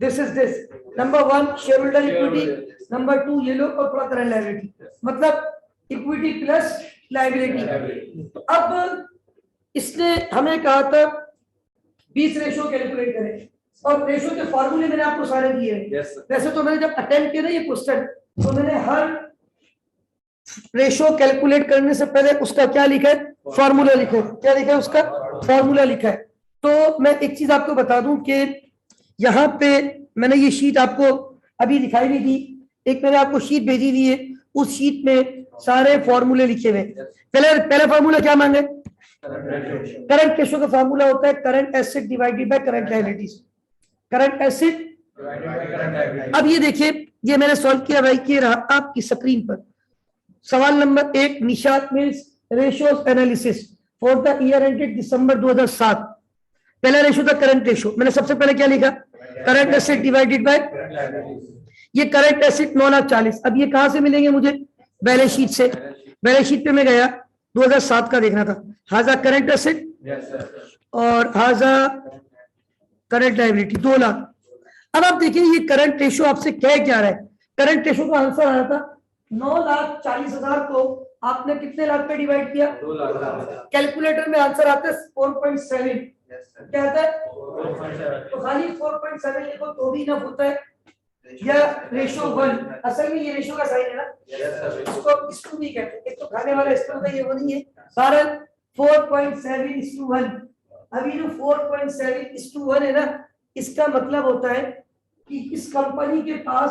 this is this. Number 1 share holder equity, number 2 ये लो और पूरा करंट लायबिलिटी, मतलब इक्विटी प्लस लायबिलिटी। तो अब इसने हमें कहा था 20 रेशो कैलकुलेट करें, और रेशो के फॉर्मूले मैंने आपको सारे दिए हैं। वैसे तो मैंने जब अटेम्प्ट किया ना ये क्वेश्चन, तो मैंने हर रेशो कैलकुलेट करने से पहले उसका क्या लिखा है? फॉर्मूला लिखा है। क्या लिखा है? उसका फॉर्मूला लिखा है। तो मैं एक चीज आपको बता दूं कि यहाँ पे मैंने ये शीट आपको अभी दिखाई नहीं दी, एक मैंने आपको शीट भेजी हुई है, उस शीट में सारे फॉर्मूले लिखे हुए। पहला फॉर्मूला क्या मांगे? करंट रेशो का फॉर्मूला होता है current asset divided by current liabilities, current asset. अब ये देखिए, ये मैंने सॉल्व किया भाई, ये रहा आपकी स्क्रीन पर सवाल number 1, Nishat means ratios analysis for the year ended December 2007। पहला रेशियो था करंट रेशियो, मैंने सबसे पहले क्या लिखा? करंट एसेट डिवाइडेड बाय, ये करंट एसेट 9,40,000। अब ये कहां से मिलेंगे मुझे? बैलेंस शीट से। बैलेंस शीट पे मैं गया, 2007 का देखना था, हाजा करंट एसेट और हाजा करंट लायबिलिटी 2 लाख। अब आप देखिए ये करंट रेशियो आपसे क्या रहा है? करंट रेशियो का आंसर आया था 9,40,000 को आपने कितने लाख पे डिवाइड किया? 2 लाख। कैलकुलेटर में आंसर आता है 4.7। क्या आता है? तो खाली 4.7 लिखो तो भी इनफ होता है, या रेशियो 1, असल में ये रेशियो का साइन है ना, इसको इसको भी कहते हैं, एक तो खाने वाला इसको होता है, ये वो नहीं है। सारा 4.7:1। अभी जो 4.7:1 है ना, इसका मतलब होता है कि इस कंपनी के पास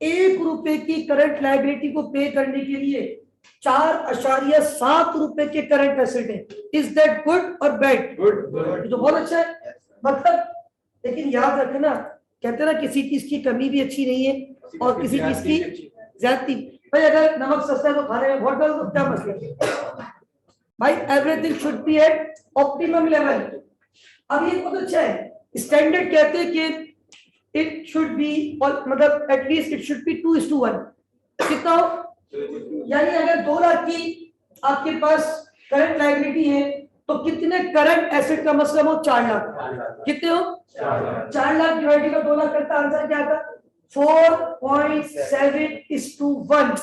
1 रुपए की करंट लायबिलिटी को पे करने के लिए 4.7 रुपए के करंट एसेट है। इज दैट गुड और बैड? गुड। तो बहुत अच्छा है मतलब, लेकिन याद रखना, कहते हैं ना किसी चीज की कमी भी अच्छी नहीं है और किसी चीज की ज्यादती। भाई अगर नमक सस्ता है तो खाने में बहुत डालो तो क्या मसला? भाई everything should be at optimum level. अब ये बहुत अच्छा है, स्टैंडर्ड कहते हैं कि इट शुड बी, और मतलब एटलीस्ट इट शुड बी 2:1। कितना हो? यानी अगर 2 लाख की आपके पास करंट लायबिलिटी है तो कितने करंट एसेट का मसला हो? 4 लाख। कितने हो? 4 लाख डिवाइडेड बाय 2 लाख करता आंसर क्या आता? 4.7:1।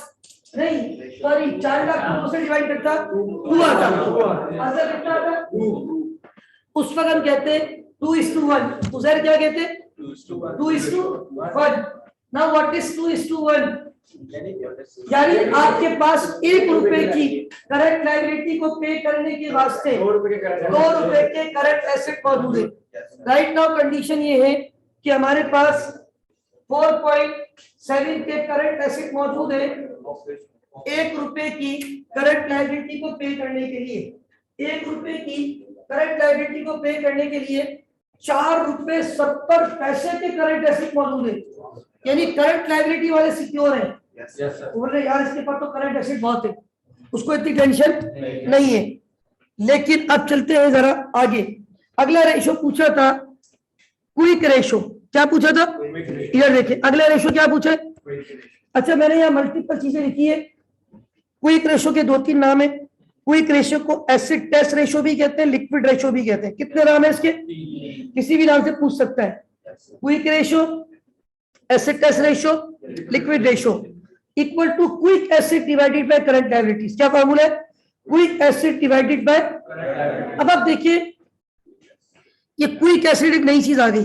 नहीं सॉरी, 4 लाख को 2 से डिवाइड करता 2 आता। आंसर कितना आता? 2। उस वक्त हम कहते 2:1। उधर क्या कहते? 2:1। Now what is 2:1? यानी आपके पास 1 रुपए की करंट लायबिलिटी को पे करने के वास्ते 2 रुपए के करंट एसेट मौजूद है। राइट नाउ कंडीशन ये है कि हमारे पास 4.7 के करंट एसेट मौजूद है 1 रुपए की करंट लायबिलिटी को पे करने के लिए। 1 रुपए की करंट लायबिलिटी को पे करने के लिए 4.70 के करंट एसेट मौजूद है। यानी करंट लायबिलिटी वाले सिक्योर है। बोल रहे यार इसके पास तो करंट एसेट बहुत है, उसको इतनी टेंशन नहीं है। लेकिन अब चलते हैं जरा आगे। अगला रेशो पूछा था क्विक रेशो। क्या पूछा था? इधर देखिए अगला रेशो क्या पूछा है। अच्छा मैंने यहाँ मल्टीपल चीजें लिखी है। क्विक रेशो के 2-3 नाम है। क्विक रेशो को एसिड टेस्ट रेशो भी कहते हैं, लिक्विड रेशो भी कहते हैं। कितने नाम है इसके? किसी भी नाम से पूछ सकता है। Quick ratio, acid test ratio, liquid ratio equal to quick acid divided by current liabilities. क्या फॉर्मूला है? Quick acid divided by. अब आप देखिए ये क्विक एसिड एक नई चीज आ गई।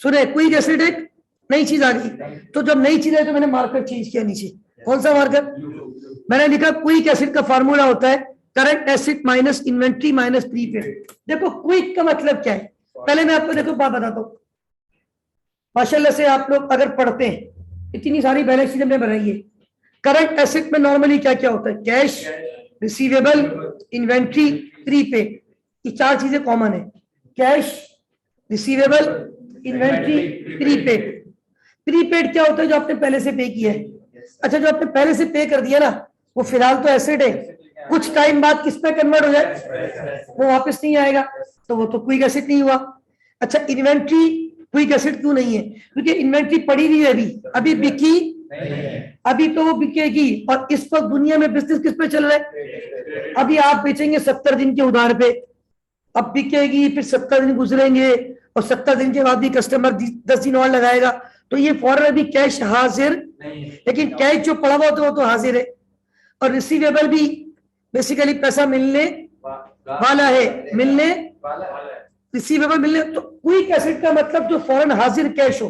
सुने, क्विक एसिड एक नई चीज आ गई। तो जब नई चीज है तो मैंने मार्कर चेंज किया नीचे। कौन सा मार्कर? मैंने लिखा क्विक एसिड का फार्मूला होता है current acid minus inventory minus prepaid. देखो क्विक का मतलब क्या है, पहले मैं आपको देखो बात बताता हूँ। माशाल्लाह से आप लोग अगर पढ़ते हैं, इतनी सारी बैलेंस शीट हमने बनाई है। करंट एसेट में नॉर्मली क्या क्या होता है? Cash, receivable, inventory, prepaid. ये 4 चीजें कॉमन है। Cash, receivable, inventory, prepaid. Prepaid क्या होता है? जो आपने पहले से पे किया है। अच्छा जो आपने पहले से पे कर दिया ना, वो फिलहाल तो एसेट है, कुछ टाइम बाद किस पे कन्वर्ट हो जाए? वो वापस नहीं आएगा, तो वो तो क्विक एसेट नहीं हुआ। अच्छा इन्वेंट्री क्विक एसिड क्यों नहीं है? क्योंकि इन्वेंट्री पड़ी हुई है, अभी बिकी अभी तो वो बिकेगी। और इस वक्त दुनिया में बिजनेस किस पे चल रहा है? अभी आप बेचेंगे 70 दिन के उधार पे, अब बिकेगी, फिर 70 दिन गुजरेंगे और 70 दिन के बाद भी कस्टमर 10 दिन और लगाएगा। तो ये फौरन अभी कैश हाजिर, लेकिन कैश जो पड़ा हुआ वो तो हाजिर है। और रिसीवेबल भी बेसिकली पैसा मिलने वाला है, मिलने रिसीवेबल मिलने। तो क्विक एसिड का मतलब जो फौरन हाजिर कैश हो,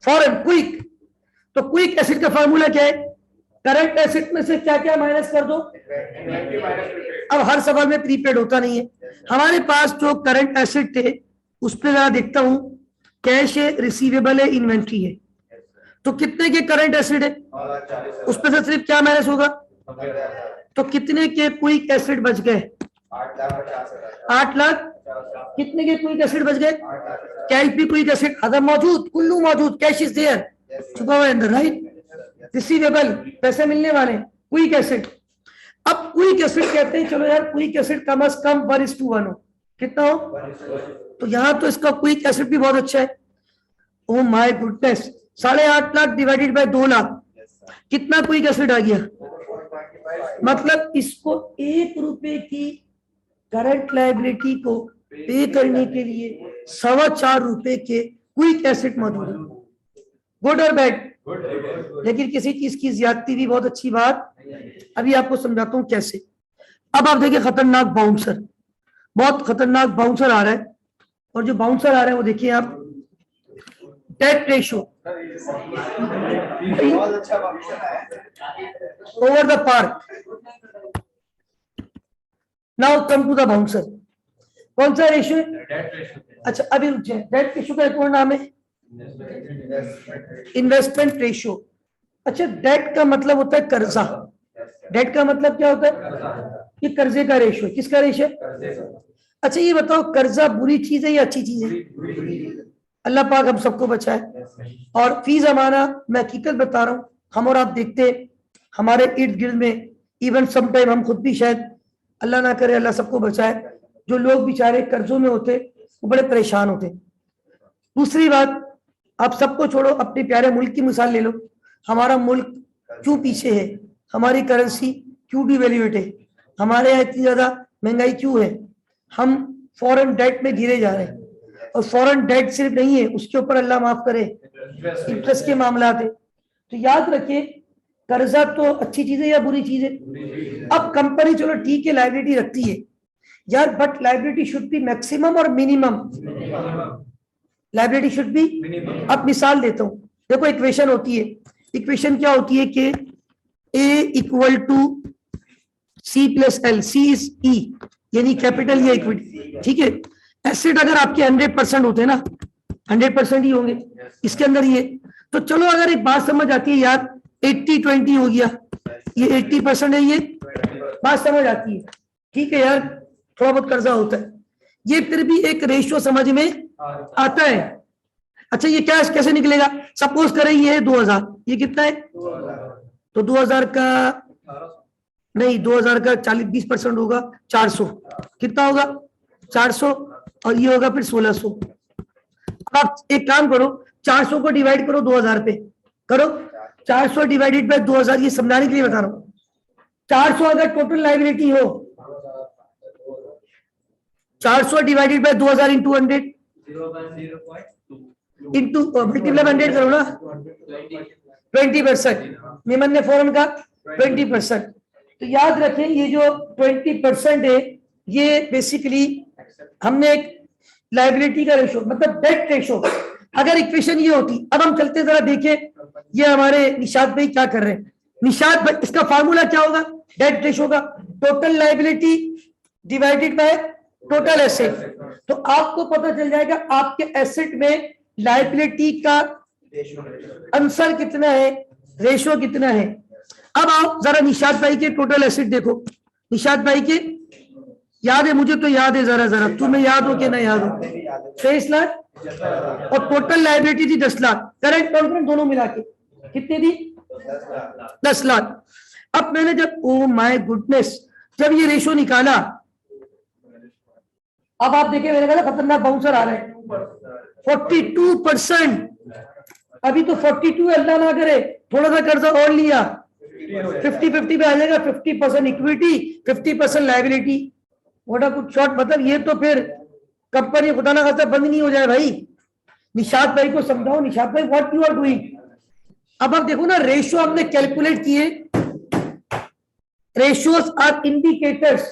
फौरन क्विक। तो क्विक एसिड का फार्मूला क्या है? करंट एसिड में से क्या क्या माइनस कर दो। अब हर सवाल में प्रीपेड होता नहीं है। हमारे पास जो करंट एसिड थे उस पर जरा देखता हूं, कैश है, रिसीवेबल है, इन्वेंट्री है। तो कितने के करंट एसिड है? उस पर से सिर्फ क्या माइनस होगा? तो कितने के क्विक एसिड बच गए? 8 लाख। कितने के क्विक एसिड बच गए? कैश भी क्विक एसिड अदर मौजूद, कुल्लू मौजूद, कैश इज देयर, छुपा हुआ अंदर, राइट। रिसीवेबल पैसे मिलने वाले, क्विक एसिड। अब क्विक एसिड कहते हैं चलो यार क्विक एसिड कम से कम 1:1 हो। कितना हो? तो यहां तो इसका क्विक एसिड भी बहुत अच्छा है। Oh my goodness, 8.5 lakh divided by 2 lakh, कितना क्विक एसिड आ गया? मतलब इसको 1 रुपए की करंट लायबिलिटी को पे करने के लिए 4.25 रुपए के क्विक एसिड मौजूद है। गुड और बैड? लेकिन किसी चीज की ज्यादती भी बहुत अच्छी बात। अभी आपको समझाता हूं कैसे। अब आप देखिए खतरनाक बाउंसर, बहुत खतरनाक बाउंसर आ रहा है। और जो बाउंसर आ रहा है वो देखिए आप, debt ratio over the park. Now come to the bouncer. कौन सा रेशो है? अच्छा अभी रुक जाए, डेट रेशो का एक और नाम है इन्वेस्टमेंट रेशो। अच्छा डेट का मतलब होता है कर्जा। डेट का मतलब क्या होता है? ये कर्जे का रेशो है। किसका रेशो है? अच्छा ये बताओ कर्जा बुरी चीज है या अच्छी चीज है? अल्लाह पाक हम सबको बचाए। और फी जमाना मैं हकीकत बता रहा हूँ, हम और आप देखते हमारे इर्द गिर्द में, इवन समटाइम हम खुद भी शायद, अल्लाह ना करे अल्लाह सबको बचाए, जो लोग बेचारे कर्जों में होते वो बड़े परेशान होते। दूसरी बात, आप सबको छोड़ो, अपने प्यारे मुल्क की मिसाल ले लो। हमारा मुल्क क्यों पीछे है? हमारी करेंसी क्यों डिवैल्यूएट है? हमारे यहाँ इतनी ज्यादा महंगाई क्यों है? हम फॉरेन डेट में घिरे जा रहे हैं, और फॉरेन डेट सिर्फ नहीं है, उसके ऊपर अल्लाह माफ करे इंटरेस्ट के मामला है। तो याद रखिए, कर्जा तो अच्छी चीज है या बुरी चीज है? अब कंपनी चलो ठीक है लायबिलिटी रखती है यार, but liability should be maximum और मिनिमम। लायबिलिटी शुड बी, अब मिसाल देता हूं, देखो इक्वेशन होती है, इक्वेशन क्या होती है कि A equal to C plus L, C is E, यानी कैपिटल या इक्विटी, ठीक है। एसेट अगर आपके 100% होते हैं ना, 100% ही होंगे इसके अंदर ये, तो चलो अगर एक बात समझ आती है यार, 80-20 हो गया, ये 80% है, ये बात समझ आती है, ठीक है यार, थोड़ा बहुत कर्जा होता है, ये फिर भी एक रेशियो समझ में आता है। अच्छा ये क्या कैसे निकलेगा? सपोज करें ये है 2000, ये कितना है? तो 2000 का नहीं, 2000 का 40-20% होगा 400, कितना होगा? 400, और ये होगा फिर 1600। आप एक काम करो, 400 को डिवाइड करो 2000 पे, करो 400 डिवाइडेड बाय 2000, ये समझाने के लिए बता रहा हूं। 400 अगर टोटल लाइबिलिटी हो, 400 divided by 2000 into 100 into multiply 100 करो ना, 20%। मेमन ने फौरन का 20%। तो याद रखें ये जो 20% है, ये बेसिकली हमने एक लायबिलिटी का रेशो, मतलब डेट रेशो, अगर इक्वेशन ये होती, अब हम चलते जरा देखें ये हमारे निशात भाई क्या कर रहे हैं। निशात भाई, इसका फार्मूला क्या होगा डेट रेशो का? Total liability divided by total asset. तो आपको पता चल जाएगा आपके एसेट में लायबिलिटी का आंसर कितना है, रेशो कितना है। अब आप जरा निशात भाई के टोटल एसेट देखो, निशात भाई के याद है? मुझे तो याद है, जरा जरा तुम्हें याद हो कि ना याद हो? 23 लाख, और टोटल लायबिलिटी थी 10 लाख, करंट कॉन्फ्रेंस दोनों मिला के कितनी थी? 10 लाख। अब मैंने जब, ओ माय गुडनेस, जब ये रेशो निकाला, अब आप देखिए मैंने कहा खतरनाक बाउंसर आ रहे हैं, 42%। अभी तो 42 अल्लाह ना करे, थोड़ा सा कर्जा और लिया, 50-50 पे आ जाएगा, 50% इक्विटी 50% लायबिलिटी। व्हाट कुछ शॉर्ट, मतलब ये तो फिर कंपनी खुदा ना खास्ता बंद नहीं हो जाए भाई। निशात भाई को समझाओ, निशात भाई व्हाट यू आर डूइंग। अब आप देखो ना, रेशियो हमने कैलकुलेट किए, रेशियोज आर इंडिकेटर्स,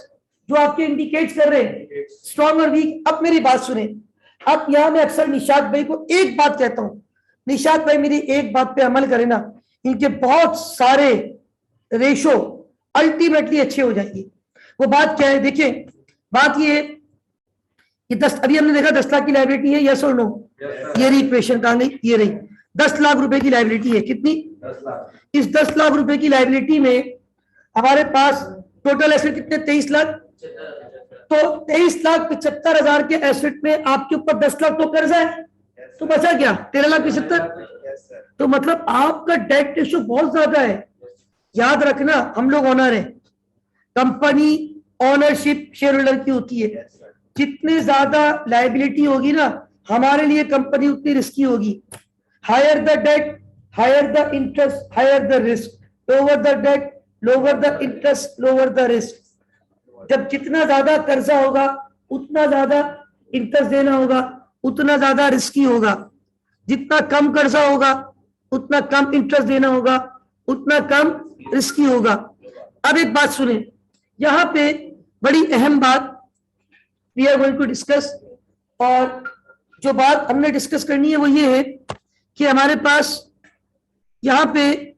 जो आपके इंडिकेट कर रहे हैं स्ट्रॉन्ग और वीक। अब मेरी बात सुने, अब यहां मैं अक्सर निशात भाई को एक बात कहता हूं, निशात भाई मेरी एक बात पे अमल करें ना, इनके बहुत सारे रेशो अल्टीमेटली अच्छे हो जाएंगे। वो बात क्या है? देखिए बात ये है कि 10, अभी हमने देखा 10 लाख की लायबिलिटी है, यस और नो? ये रही इक्वेशन, कहां गई? ये रही 10 लाख रुपए की लायबिलिटी है। कितनी? 10 लाख। इस 10 लाख रुपए की लायबिलिटी में हमारे पास टोटल एसेट कितने? 23 लाख। तो 23,75,000 के एसेट में आपके ऊपर 10 लाख तो कर्जा है, तो बचा क्या? 13,75,000। तो मतलब आपका डेट रेशियो बहुत ज्यादा है। याद रखना, हम लोग ऑनर है, कंपनी ऑनरशिप शेयर होल्डर की होती है। जितने ज्यादा लायबिलिटी होगी ना, हमारे लिए कंपनी उतनी रिस्की होगी। Higher the debt, higher the interest, higher the risk, lower the debt, lower the interest, lower the risk. जब जितना ज्यादा कर्जा होगा उतना ज्यादा इंटरेस्ट देना होगा, उतना ज्यादा रिस्की होगा। जितना कम कर्जा होगा उतना कम इंटरेस्ट देना होगा, उतना कम रिस्की होगा। अब एक बात सुने, यहां पे बड़ी अहम बात we are going to discuss, और जो बात हमने डिस्कस करनी है वो ये है कि हमारे पास यहां पे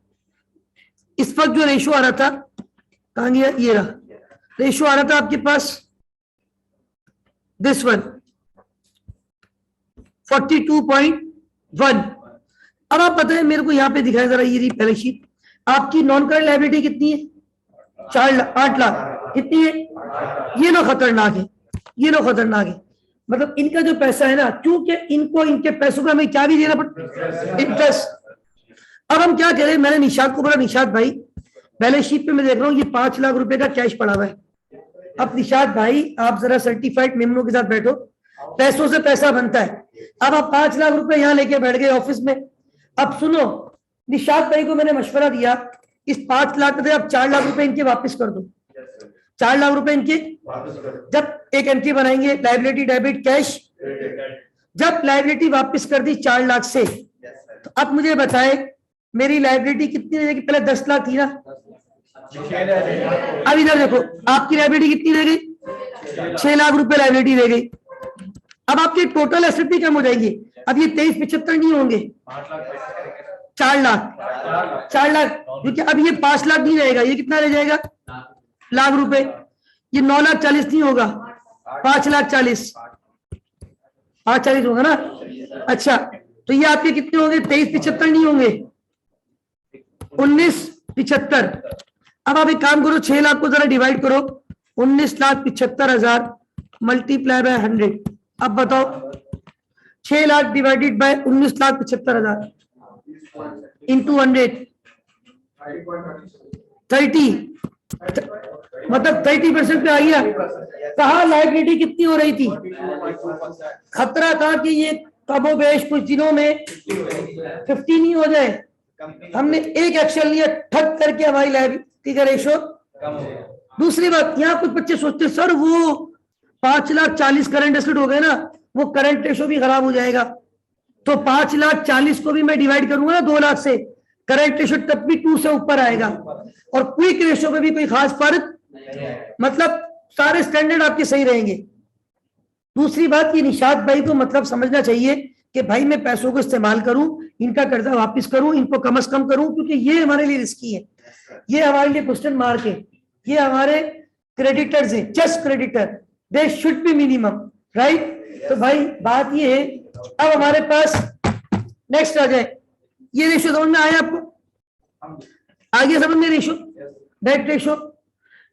इस वक्त जो रेशो आ रहा था, कहां गया? ये रहा रेशो आ रहा था आपके पास, दिस वन 42.1। अब आप बताएं मेरे को, यहां पे दिखाया जरा, ये रही पहले शीट। आपकी नॉन करंट लायबिलिटी कितनी है? 8 लाख। कितनी है? ये लो खतरनाक है, ये लो खतरनाक है। मतलब इनका जो पैसा है ना, क्योंकि इनको इनके पैसों का हमें क्या भी देना पड़ता, इंटरेस्ट। अब हम क्या करें? मैंने निशात को बोला, निशात भाई बैलेंस शीट पे मैं देख रहा हूँ ये 5 लाख रुपए का कैश पड़ा हुआ है। अब निशात भाई आप जरा सर्टिफाइड मेमो के साथ बैठो, पैसों से पैसा बनता है। अब आप 5 लाख रुपए यहाँ लेके बैठ गए ऑफिस में। अब सुनो, निशात भाई को मैंने मशवरा दिया, इस 5 लाख में से आप 4 लाख रुपए इनके वापस कर दो। 4 लाख रुपए इनके, जब एक एंट्री बनाएंगे लायबिलिटी डेबिट कैश, जब लायबिलिटी वापस कर दी 4 लाख से, तो अब मुझे बताएं मेरी लायबिलिटी कितनी रहेगी? पहले 10 लाख थी ना, अब इधर देखो आपकी लायबिलिटी कितनी रह गई? 6 लाख रुपए लायबिलिटी रह गई। अब आपके टोटल एसेट भी कम हो जाएंगे। अब ये 2375 नहीं होंगे, 4 लाख, 4 लाख, क्योंकि अब ये 5 लाख नहीं रहेगा, ये कितना रह जाएगा? लाख रुपए। ये 9,40,000 नहीं होगा, 5,40,000, 5,40,000 होगा ना। अच्छा, तो ये आपके कितने होंगे? 2375 नहीं होंगे, 1975। अब आप एक काम करो, 6 लाख को जरा डिवाइड करो, 19,75,000 मल्टीप्लाई बाय 100। अब बताओ 6 लाख डिवाइडेड बाय 19,75,000 इंटू 100, 30, मतलब 30% पे आ गया। कहा लायबिलिटी कितनी हो रही थी? खतरा था कि ये कमोबेश कुछ दिनों में 50 नहीं हो जाए। हमने एक एक्शन लिया, ठग करके हमारी लायबिलिटी का रेशो। दूसरी बात, यहाँ कुछ बच्चे सोचते सर वो 5,40,000 करंट एसेट हो गए ना, वो करंट रेशो भी खराब हो जाएगा। तो 5,40,000 को भी मैं डिवाइड करूंगा ना 2 लाख से, करंट रेशो तब भी 2 से ऊपर आएगा, और क्विक रेशो में भी कोई खास फर्क, मतलब सारे स्टैंडर्ड आपके सही रहेंगे। दूसरी बात, ये निशात भाई को मतलब समझना चाहिए कि भाई मैं पैसों को इस्तेमाल करूं, इनका कर्जा वापस करूं, इनको कम से कम करूं, क्योंकि ये हमारे लिए रिस्की है, ये हमारे लिए क्वेश्चन मार्क है, ये हमारे क्रेडिटर्स हैं, just creditor, they should be minimum, right. तो भाई बात ये है। अब हमारे पास नेक्स्ट आ जाए, ये रेशो समझ में आया आपको? आगे समझ में ratio, debt ratio.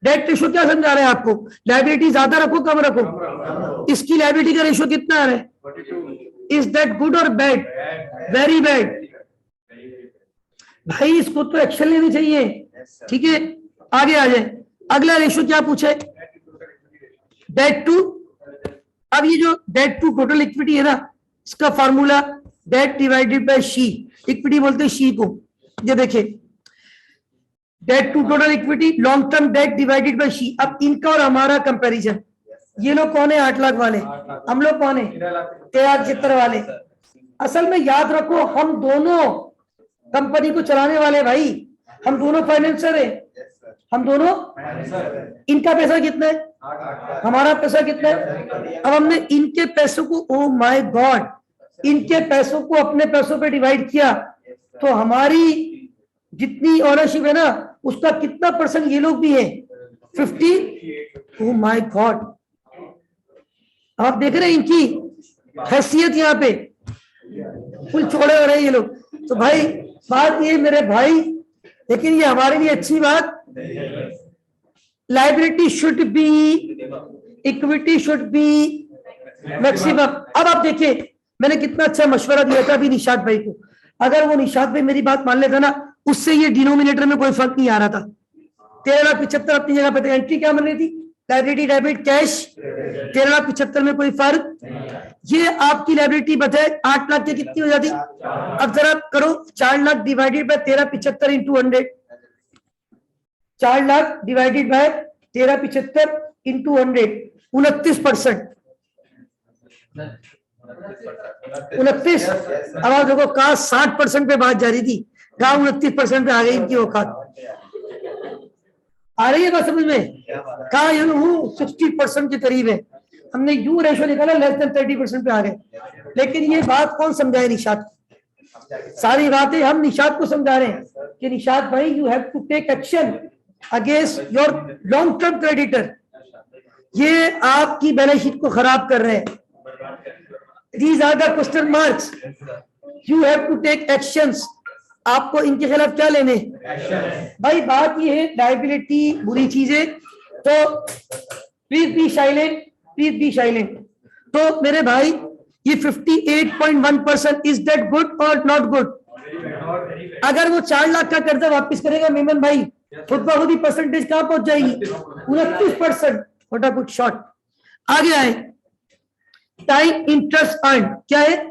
Debt ratio क्या समझा रहे हैं आपको? लायबिलिटी ज्यादा रखो कम रखो। इसकी लायबिलिटी का रेशो कितना आ रहा है? इज दैट गुड और बैड? Very bad. भाई इसको तो एक्शन लेनी चाहिए, ठीक है। आगे आ जाए, अगला रेशो क्या पूछे? Debt to. अब ये जो डेट टू टोटल इक्विटी है ना, इसका formula debt divided by SHE, equity बोलते हैं शी को। ये देखिए, debt to total equity, long term debt divided by SHE. अब इनका और हमारा कंपैरिजन, ये लोग कौन है? 8 लाख वाले, हम लोग कौन है? 13,75 वाले। असल में याद रखो, हम दोनों कंपनी को चलाने वाले भाई, हम दोनों फाइनेंसर है, हम दोनों। इनका पैसा कितना है? हमारा पैसा कितना है? अब हमने इनके पैसों को, ओ माय गॉड, इनके पैसों को अपने पैसों पे डिवाइड किया, तो हमारी जितनी ओनरशिप है ना, उसका कितना परसेंट ये लोग भी है? 50। ओ माय गॉड, आप देख रहे हैं इनकी हैसियत यहाँ पे, फुल छोड़े हो रहे हैं ये लोग। तो भाई बात ये मेरे भाई, लेकिन ये हमारे लिए अच्छी बात, liability should be, equity should be maximum. अब आप देखिए, मैंने कितना अच्छा मशवरा दिया था अभी निशात भाई को। अगर वो निशात भाई मेरी बात मान लेता ना, उससे ये डिनोमिनेटर में कोई फर्क नहीं आ रहा था। 13,75,000 अपनी जगह पे, एंट्री क्या बन रही थी? लायबिलिटी डेबिट कैश, 13,75,000 में कोई फर्क। ये आपकी लायबिलिटी बताए 8 लाख की कितनी हो जाती? अब जरा करो, 4 lakh divided by 13,75 into 100, 4 lakh divided by 13,75 into 100, 29%। 29। अब आप देखो, कहा 60% पे बात जा रही थी, कहा 29% पे आ गई इनकी औकात। आ रही है बात समझ में? कहा 60% के करीब है, हमने यू रेशो निकाला, लेस देन 30% पे आ गए। लेकिन ये बात कौन समझाए? निशात। सारी बातें हम निशात को समझा रहे हैं कि निशात भाई, you have to take action against your long term creditor. ये आपकी बैलेंस शीट को खराब कर रहे हैं। These are the question marks. You have to take actions. आपको इनके खिलाफ क्या लेने? भाई बात ये है, लायबिलिटी बुरी चीज है, तो please be silent, please be silent. तो मेरे भाई, ये 58.1%, इज दैट गुड और नॉट गुड? अगर वो 4 लाख का कर्जा वापस करेगा मेमन भाई, खुद ब खुद ही परसेंटेज कहां पहुंच जाएगी? 29%। What a good shot. आगे आए, टाइम इंटरेस्ट अर्न क्या है,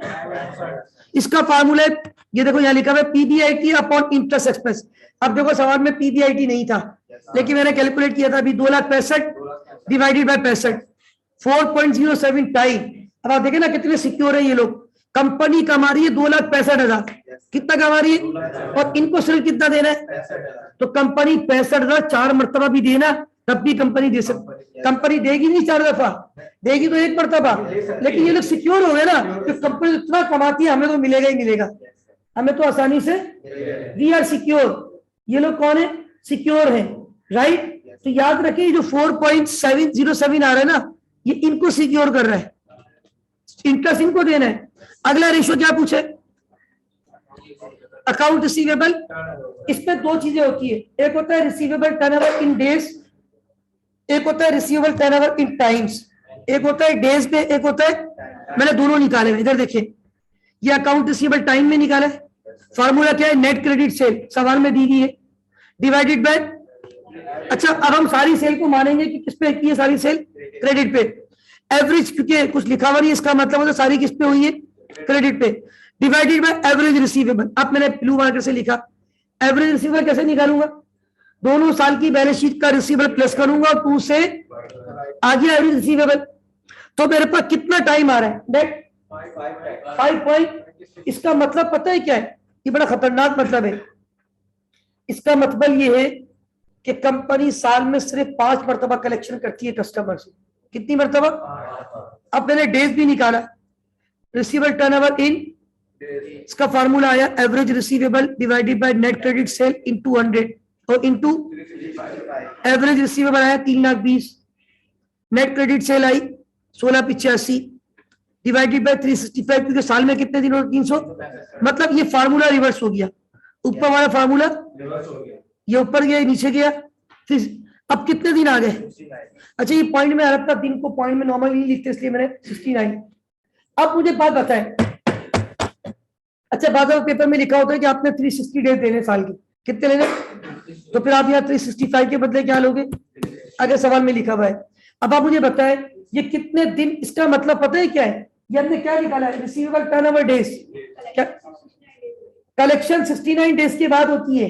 इसका फार्मूला है, ये देखो यहाँ लिखा हुआ है पीबीआईटी अपॉन इंटरेस्ट एक्सपेंस। अब देखो सवाल में पीबीआईटी नहीं था, लेकिन मैंने कैलकुलेट किया था अभी 2,65,000 डिवाइडेड बाय 65, 4.07 टाइम। अब आप देखें ना कितने सिक्योर है ये लोग। कंपनी कमा रही है 2,65,000, कितना कमा रही है, और इनको सिर्फ कितना देना है, तो कंपनी 65,000 4 मरतबा भी देना तब भी कंपनी दे सकती। कंपनी देगी नहीं 4 दफा, देगी तो 1 मरतबा, लेकिन ये लोग सिक्योर हो गए ना, तो कंपनी इतना कमाती है हमें तो मिलेगा ही मिलेगा, हमें तो आसानी से, वी आर सिक्योर। ये लोग कौन है, सिक्योर है, राइट। तो याद रखिए जो 4.707 आ रहा है ना, ये इनको सिक्योर कर रहा है, इंटरेस्ट इनको देना है। अगला रेशियो क्या पूछे, अकाउंट रिसीवेबल। इसमें 2 चीजें होती है, एक होता है रिसीवेबल टर्नओवर इन डेज, एक होता है रिसीवेबल टर्नओवर इन टाइम्स। एक होता है डेज में, एक होता है, मैंने दोनों निकाले हैं, इधर देखिए, ये अकाउंट रिसीवेबल टाइम में निकाला है। फॉर्मूला क्या है, नेट क्रेडिट सेल, सवाल में दी गई है, डिवाइडेड बाय, अच्छा अब हम सारी सेल को मानेंगे कि किस पे की है सारी सेल, क्रेडिट पे। एवरेज क्योंकि कुछ लिखा हुआ नहीं, इसका मतलब होता है सारी किस पे हुई है, क्रेडिट पे, डिवाइडेड बाय एवरेज रिसीवेबल। अब मैंने ब्लू मार्कर से लिखा, एवरेज रिसीवेबल कैसे निकालूंगा, दोनों साल की बैलेंस शीट का रिसीवेबल प्लस करूंगा और 2 से आगे एवरेज रिसीवेबल। तो मेरे पास कितना टाइम आ रहा है, नेट 5 पॉइंट। इसका मतलब पता है क्या है, ये बड़ा खतरनाक मतलब है। इसका मतलब ये है कि कंपनी साल में सिर्फ 5 मरतबा कलेक्शन करती है कस्टमर से। कितनी मरतबा, अब मैंने डेज भी निकाला, रिसीवेबल टर्नओवर इन, इसका फार्मूला आया average receivable divided by net credit sale into 100 और इनटू एवरेज रिसीवेबल आया 3,20,000, net credit sale I 16,85 divided by 365, क्योंकि साल में कितने दिन हो, 300। मतलब ये फार्मूला रिवर्स हो गया, ऊपर वाला फार्मूला ये ऊपर गया नीचे गया, फिर अब कितने दिन आ गए। अच्छा ये पॉइंट में आ रहा था, दिन को पॉइंट में नॉर्मली लिखते इसलिए मैंने 69। अब मुझे बात बताएं, अच्छा बाद में पेपर में लिखा होता है कि आपने 360 डेज देने साल के, कितने लेने, तो फिर आप यहाँ 365 के बदले क्या लोगे, अगर सवाल में लिखा हुआ है। अब आप मुझे बताएं ये कितने दिन, इसका मतलब पता है क्या है, ये हमने क्या निकाला है, रिसीवेबल टर्नओवर डेज, क्या कलेक्शन 69 डेज के बाद होती है,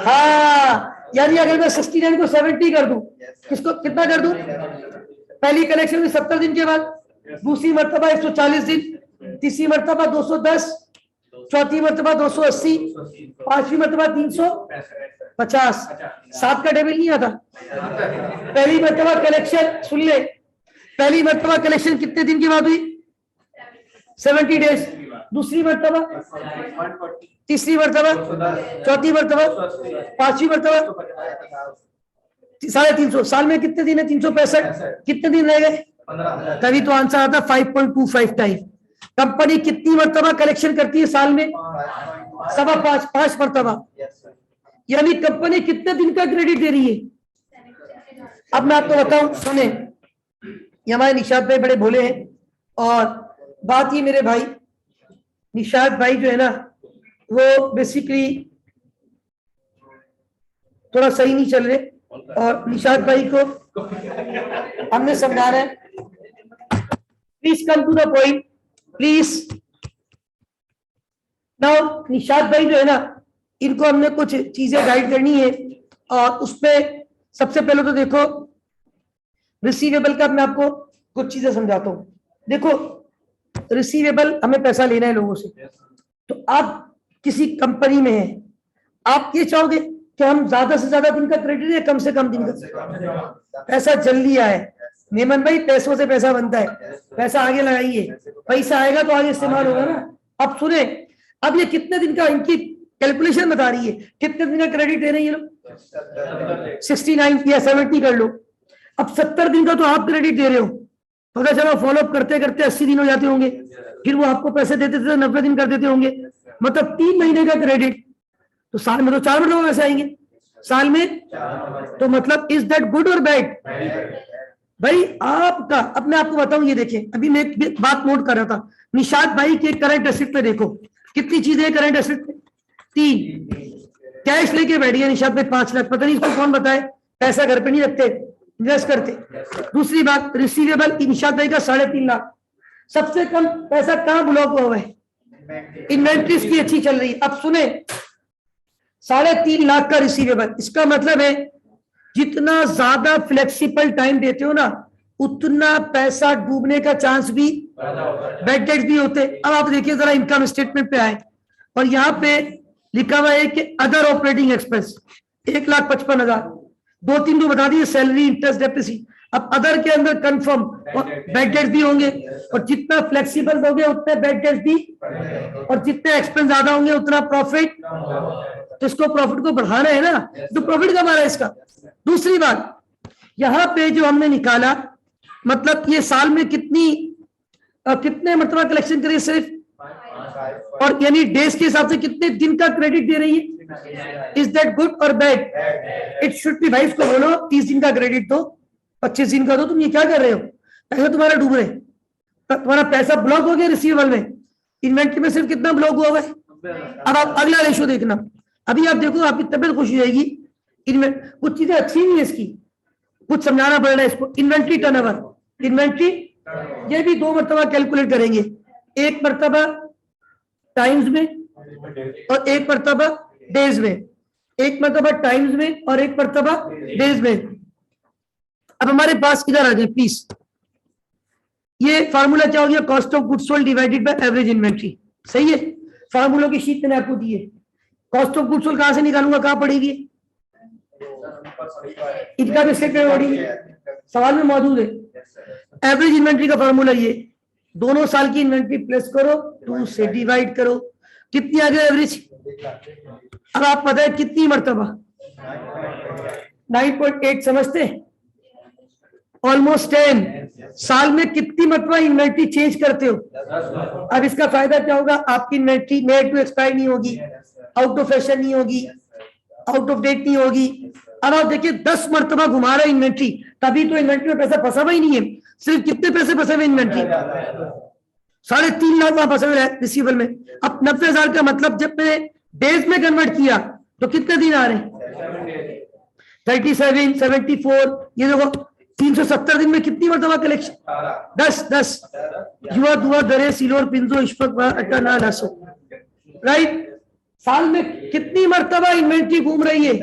हाँ यानी अगर मैं 69 को 70 कर दूं, किसको कितना कर दूं, पहली कलेक्शन में 70 दिन के बाद, दूसरी मर्तबा 140 दिन, तीसरी मर्तबा 210, चौथी मर्तबा 280, पांचवी मर्तबा 350, 7 का टेबल नहीं आता। पहली मर्तबा कलेक्शन सुन ले, पहली मर्तबा कलेक्शन कितने दिन के बाद हुई, 70 डेज, दूसरी मर्तबा, तीसरी मर्तबा, चौथी मर्तबा, पांचवी मर्तबा 350, साल में कितने दिन है, 365, कितने दिन रह गए, तभी तो आंसर आता 5.25 टाइम। कंपनी कितनी मर्तबा कलेक्शन करती है साल में, 5.25 मर्तबा, यानी कंपनी कितने दिन का क्रेडिट दे रही है। अब मैं आपको बताऊं, सुने, ये हमारे निशाद भाई बड़े भोले हैं, और बात ये मेरे भाई निशाद भाई जो है ना, वो बेसिकली थोड़ा सही नहीं चल रहे, और निशाद भाई को हमने समझाना है, please come to the point please. Now Nishad भाई जो है ना, इनको हमने कुछ चीजें गाइड करनी है, और उसमें सबसे पहले तो देखो रिसीवेबल का मैं आपको कुछ चीजें समझाता हूँ। देखो रिसीवेबल, हमें पैसा लेना है लोगों से, तो आप किसी कंपनी में है, आप ये चाहोगे कि हम ज्यादा से ज्यादा दिन का क्रेडिट या कम से कम दिन का, पैसा जल्दी आए। मेमन भाई पैसों से पैसा बनता है, पैसा आगे लगाइए, पैसा आएगा तो आगे इस्तेमाल होगा ना। अब सुने, अब ये कितने दिन का, इनकी कैलकुलेशन बता रही है कितने दिन का क्रेडिट दे रहे हैं ये लोग, 69 या 70 कर लो। अब 70 दिन का तो आप क्रेडिट दे रहे हो, पता चलो फॉलोअप करते करते 80 दिन हो जाते होंगे, फिर वो आपको पैसे देते थे 90 दिन कर देते होंगे, मतलब 3 महीने का क्रेडिट, तो साल में तो 4 महीने पैसे आएंगे साल में, तो मतलब इज दैट गुड और बैड भाई आपका। अब मैं आपको बताऊं, ये देखें, अभी मैं एक बात नोट कर रहा था, निशाद भाई के करंट एसेट पे देखो कितनी चीजें हैं करंट एसेट पे, 3। कैश लेके बैठ गया निशाद भाई 5 लाख, पता नहीं इसको कौन बताए, पैसा घर पे नहीं रखते, इन्वेस्ट करते। दूसरी बात, रिसीवेबल इंशाल्लाह भाई का 3.5 लाख, सबसे कम पैसा कहाँ ब्लॉक हुआ है? इन्वेंट्रीज की अच्छी चल रही है। अब सुने, 3.5 लाख का रिसीवेबल, इसका मतलब है जितना ज्यादा फ्लेक्सिबल टाइम देते हो ना, उतना पैसा डूबने का चांस भी, बैड डेट भी होते। अब आप देखिए जरा इनकम स्टेटमेंट पे आए और यहाँ पे लिखा हुआ है कि अदर ऑपरेटिंग एक्सपेंस 1,55,000, 2-3 तो बता दिए, सैलरी, इंटरेस्ट, डेप्रिसिएशन। अब अदर के अंदर कंफर्म बैड डेट भी होंगे, और जितना फ्लेक्सिबल होंगे उतने बैड डेट भी, और जितने एक्सपेंस ज्यादा होंगे उतना प्रॉफिट। तो इसको प्रॉफिट को बढ़ाना है ना, तो प्रॉफिट कमा रहा है इसका। दूसरी बात, यहाँ पे जो हमने निकाला, मतलब ये साल में कितने मरतबा कलेक्शन करिए सिर्फ, और यानी डेज के हिसाब से कितने दिन का क्रेडिट दे रही है। इज दैट गुड और बैड? It should be. भाई इसको बोलो 30 दिन का क्रेडिट दो, 25 दिन का दो। तुम ये क्या कर रहे हो? पैसा तुम्हारा डूब रहे, तुम्हारा पैसा ब्लॉक हो गया रिसीवेबल में, इन्वेंट्री में सिर्फ कितना ब्लॉक हुआ है। अब आप अगला रेशो देखना, अभी आप देखो आपकी तबियत खुश हो जाएगी। कुछ चीजें अच्छी नहीं है इसकी, कुछ समझाना पड़ रहा है इसको। इन्वेंट्री टर्नओवर, इन्वेंट्री ये भी 2 मरतबा कैलकुलेट करेंगे, एक मरतबा टाइम्स में और एक मरतबा डेज में, एक मरतबा टाइम्स में और एक मरतबा डेज में। अब हमारे पास इधर आ जाए प्लीज, ये फार्मूला क्या हो गया? Cost of goods sold divided by average inventory. सही है, फार्मूलों की शीट मैंने आपको दी है। कॉस्ट ऑफ गुड्स सोल्ड कहां से निकालूंगा, कहां पड़ेगी? इनका भी स्टेटमेंट सवाल में मौजूद है। एवरेज इन्वेंट्री का फार्मूला ये, दोनों साल की इन्वेंट्री प्लस करो, 2 से डिवाइड करो, कितनी आ गई एवरेज? अब आप पता है कितनी मरतबा? 9.8, समझते? ऑलमोस्ट 10। साल में कितनी मरतबा इन्वेंट्री चेंज करते हो? अब इसका फायदा क्या होगा? आपकी इन्वेंट्री मेड टू एक्सपायर नहीं होगी, आउट ऑफ फैशन नहीं होगी, आउट ऑफ डेट नहीं होगी। अब आप देखिए 10 मरतबा घुमा रहा है इन्वेंट्री, तभी तो इन्वेंट्री में पैसा फंसा हुआ ही नहीं है। सिर्फ कितने पैसे फंसे हुए इन्वेंट्री? 3.5 लाख वहां फंसे हुए रिसीवेबल में। अब 90,000 का मतलब जब मैंने डेज में कन्वर्ट किया तो कितने दिन आ रहे हैं? 37, 74, ये देखो 370 दिन में कितनी मरतबा कलेक्शन? 10 युवा दुआ दरे सिलोर पिंजो इश्फक अट्टा ना लसो। राइट, साल में कितनी मरतबा इन्वेंट्री घूम रही है?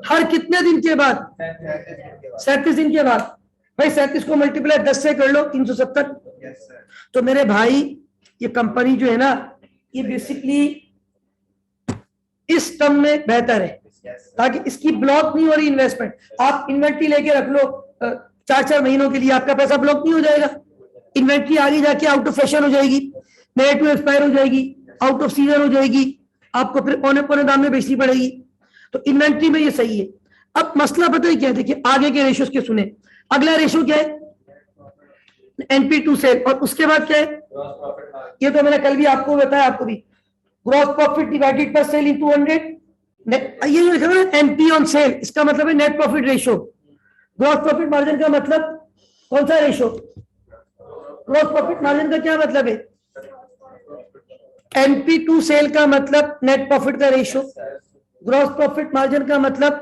हर कितने दिन के बाद? 37 दिन के बाद। भाई 37 को मल्टीप्लाई 10 से कर लो, 370। तो मेरे भाई ये कंपनी जो है ना, ये बेसिकली इस टर्म में बेहतर है, ताकि इसकी ब्लॉक नहीं हो रही इन्वेस्टमेंट। आप इन्वेंट्री लेके रख लो 4-4 महीनों के लिए, आपका पैसा ब्लॉक नहीं हो जाएगा। इन्वेंट्री आगे जाके आउट ऑफ फैशन हो जाएगी, मेड टू एक्सपायर हो जाएगी, आउट ऑफ सीजन हो जाएगी, आपको फिर पौने दाम में बेचनी पड़ेगी। तो इन्वेंट्री में ये सही है। अब मसला पता है क्या है? देखिए आगे के रेशियोज के सुने। अगला रेशियो क्या है? एनपी टू सेल, और उसके बाद क्या है? ये तो मैंने कल भी आपको बताया, आपको भी, gross profit divided by sale into 100। ये लिखा है एनपी ऑन सेल, इसका मतलब है net profit ratio. Gross profit margin का मतलब कौन सा रेशियो? ग्रॉस प्रॉफिट मार्जिन का क्या मतलब है? एनपी टू सेल का मतलब नेट प्रॉफिट का रेशियो, ग्रॉस प्रॉफिट मार्जिन का मतलब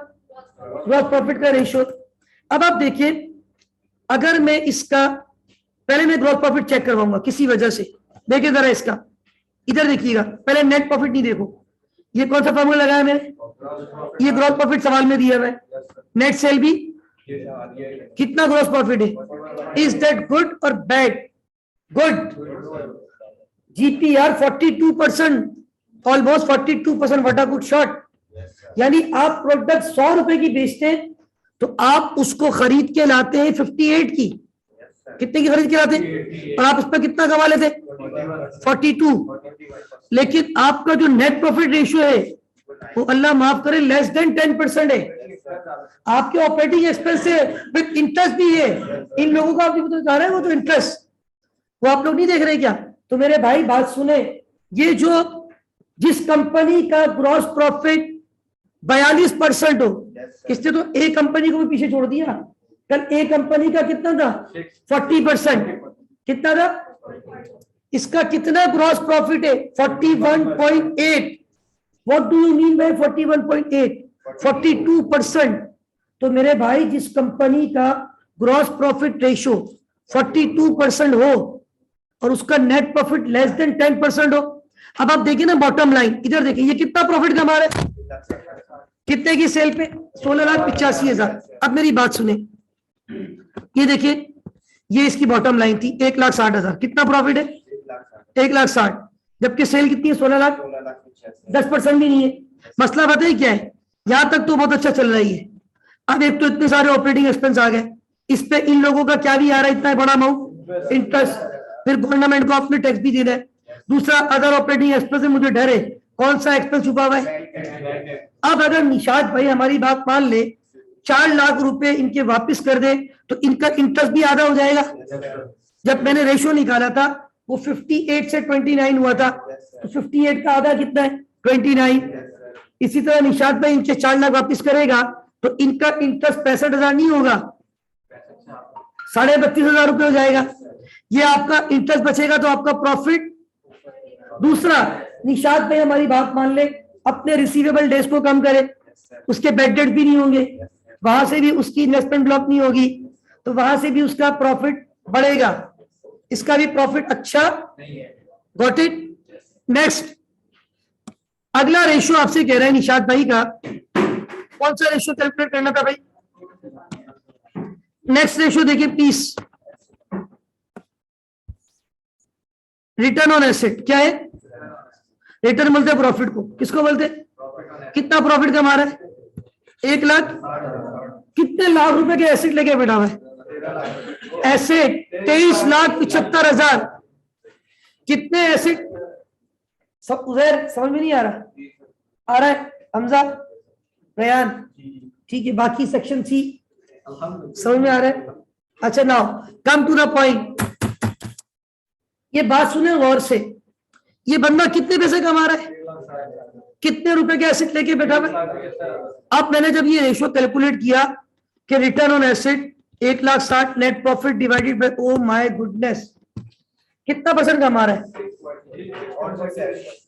ग्रॉस प्रॉफिट का रेशियो। अब आप देखिए, अगर मैं इसका पहले मैं ग्रॉस प्रॉफिट चेक करवाऊंगा किसी वजह से, देखिए जरा इसका, इधर देखिएगा, पहले नेट प्रॉफिट नहीं देखो। ये कौन सा फॉर्मूला लगाया मैंने? ये ग्रॉस प्रॉफिट सवाल में दिया हुआ है। नेट सेल भी कितना ग्रॉस प्रॉफिट है? इज दैट गुड और bad? Good. GPR 42%, almost 42%, what a good shot. यानी आप प्रोडक्ट 100 रुपए की बेचते हैं तो आप उसको खरीद के लाते हैं 58 की। कितने की खरीद के लाते हैं? और आप उस पर कितना कमा लेते? 42। लेकिन आपका जो नेट प्रॉफिट रेशियो है वो अल्लाह माफ करे लेस देन 10% है। आपके ऑपरेटिंग एक्सपेंस से विद इंटरेस्ट भी है। इन लोगों का आप जो बता रहे हैं वो तो इंटरेस्ट, वो आप लोग नहीं देख रहे क्या? तो मेरे भाई बात सुने, ये जो जिस कंपनी का ग्रॉस प्रॉफिट 42% हो, इसने तो ए कंपनी को भी पीछे छोड़ दिया। कल ए कंपनी का कितना था? 40%। कितना था? इसका कितना ग्रॉस प्रॉफिट है? 41.8। What do you mean by 41.8? 42%। तो मेरे भाई जिस कंपनी का ग्रॉस प्रॉफिट रेशो 42% हो और उसका नेट प्रॉफिट लेस देन 10% हो, अब आप देखिए ना बॉटम लाइन, इधर देखिए ये कितना प्रॉफिट कमा रहा है, कितने की सेल पे, 16,85,000। अब मेरी बात सुने, ये देखिए ये इसकी बॉटम लाइन थी 1,60,000, कितना प्रॉफिट है 1,60,000, जबकि सेल कितनी है 16 लाख, 10% भी नहीं है। मसला बताइए क्या है, यहां तक तो बहुत अच्छा चल रही है। अब एक तो इतने सारे ऑपरेटिंग एक्सपेंस आ गए, इस पे इन लोगों का क्या भी आ रहा है, इतना बड़ा अमाउंट इंटरेस्ट, फिर गवर्नमेंट को आपने टैक्स भी देना है। दूसरा अदर ऑपरेटिंग एक्सपेंस, मुझे डर है कौन सा एक्सपेंस छुपा हुआ है। अब अगर निशाद भाई हमारी बात मान ले, 4 लाख रुपए इनके वापस कर दे तो इनका इंटरेस्ट भी आधा हो जाएगा। जब मैंने रेशो निकाला था वो 58 से 29 हुआ था, तो 58 का आधा कितना है 29। इसी तरह निशाद भाई इनके 4 लाख वापस करेगा तो इनका इंटरेस्ट 65,000 नहीं होगा, 32,500 रुपए हो जाएगा। ये आपका इंटरेस्ट बचेगा तो आपका प्रॉफिट। दूसरा, निशाद भाई हमारी बात मान ले, अपने रिसीवेबल डेज को कम करे, उसके बैड डेट भी नहीं होंगे, वहां से भी उसकी इन्वेस्टमेंट ब्लॉक नहीं होगी, तो वहां से भी उसका प्रॉफिट बढ़ेगा, इसका भी प्रॉफिट अच्छा। Got it. नेक्स्ट, अगला रेशियो आपसे कह रहा है निशाद भाई का, कौन सा रेशियो कैलकुलेट करना था भाई। नेक्स्ट रेशियो देखिए प्लीज, रिटर्न ऑन एसेट। क्या है, रिटर्न बोलते हैं प्रॉफिट को, किसको बोलते हैं, कितना प्रॉफिट कमा रहा है 1 लाख, कितने लाख रुपए के एसेट लेके बैठा हुआ है, एसेट 23,75,000, कितने एसेट, सब उधर समझ में नहीं आ रहा, आ रहा है हमजा रयान, ठीक है, बाकी सेक्शन सी समझ में आ रहा है। अच्छा now come to the point, ये बात सुने गौर से, ये बंदा कितने पैसे कमा रहा है, कितने रुपए के एसेट लेके बैठा हुआ है। अब मैंने जब ये रेशियो कैलकुलेट किया कि return on asset 1,60,000 net profit divided bye, oh my goodness, कितना परसेंट कमा रहा है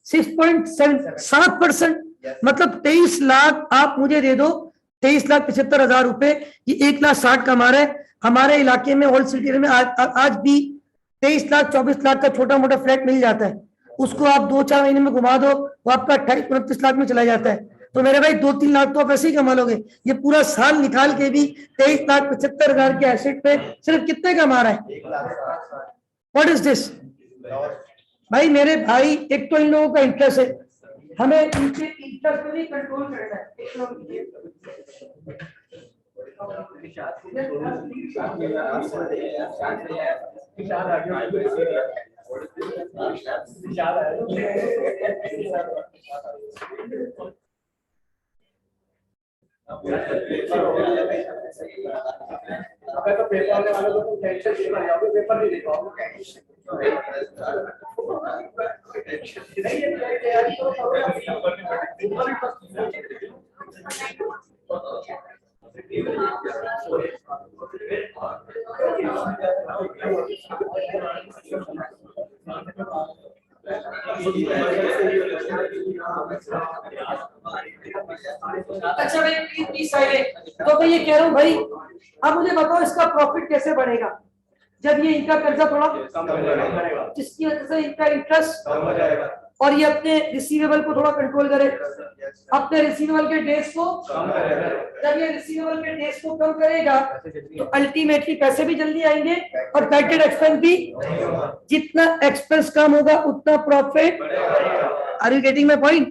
6.7%, मतलब 23 लाख आप मुझे दे दो, 23,75,000 रुपए, ये 1,60,000 कमा रहे। हमारे इलाके में होल सिटी में आज भी 23 लाख 24 लाख का छोटा मोटा फ्लैट मिल जाता है, उसको आप 2-4 महीने में घुमा दो वो आपका 28-29 लाख में चला जाता है। तो मेरे भाई 2-3 लाख तो आप ऐसे ही कमा लोगे, ये पूरा साल निकाल के भी 23,75,000 के एसेट पे सिर्फ कितने कमा रहा है। व्हाट इज दिस भाई, मेरे भाई एक तो इन लोगों का इंटरेस्ट है, हमें इनके इंटरेस्ट को भी कंट्रोल करना है। तो पेपर वाले वालों को टेंशन नहीं है, आपको पेपर नहीं देगा, आपको अच्छा भाई प्लीज साइड, तो मैं ये कह रहा हूँ भाई, अब मुझे बताओ इसका प्रॉफिट कैसे बढ़ेगा जब ये इनका कर्जा थोड़ा कम हो जाएगा, जिसकी वजह से इनका इंटरेस्ट कम हो जाएगा, और ये अपने रिसीवेबल को थोड़ा कंट्रोल करे, अपने रिसीवेबल के डेज को कम करेगा। जब ये रिसीवेबल के डेज को कम करेगा तो अल्टीमेटली पैसे भी जल्दी आएंगे और बैडेड एक्सपेंस भी, जितना एक्सपेंस कम होगा उतना profit. Are you getting my point.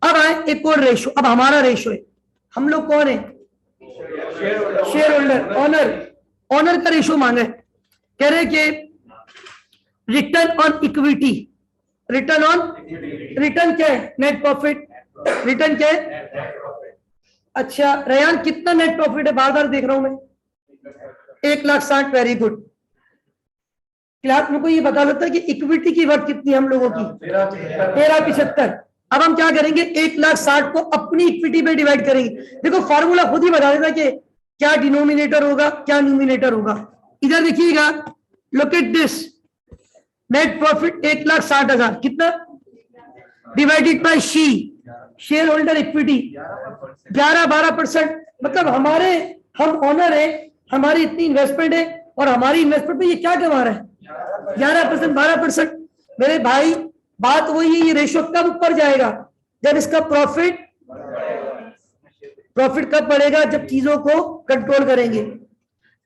अब आए एक और रेशो, अब हमारा रेशो है, हम लोग कौन है, शेयर होल्डर, ऑनर, ऑनर का रेशो मांगे, कह रहे कि return on equity, return on, return क्या है नेट प्रॉफिट, रिटर्न क्या है। अच्छा रयान कितना नेट प्रॉफिट है, बार बार देख रहा हूं मैं, 1,60,000, वेरी गुड। क्लास में को ये बता देता है कि इक्विटी की वर्थ कितनी है हम लोगों की, 13,75। अब हम क्या करेंगे, 1,60,000 को अपनी इक्विटी पे डिवाइड करेंगे। देखो फॉर्मूला खुद ही बता देता कि क्या डिनोमिनेटर होगा क्या न्यूमिनेटर होगा। इधर देखिएगा, look at this, net profit 1,60,000 कितना divided by she, share holder equity 11-12%, मतलब हम ऑनर है, हमारी इतनी इन्वेस्टमेंट है और हमारी इन्वेस्टमेंट पे ये क्या कमा रहा है 11%, 12%। मेरे भाई बात वही है, ये रेशो कब ऊपर जाएगा? जब इसका प्रॉफिट कब बढ़ेगा? जब चीजों को कंट्रोल करेंगे।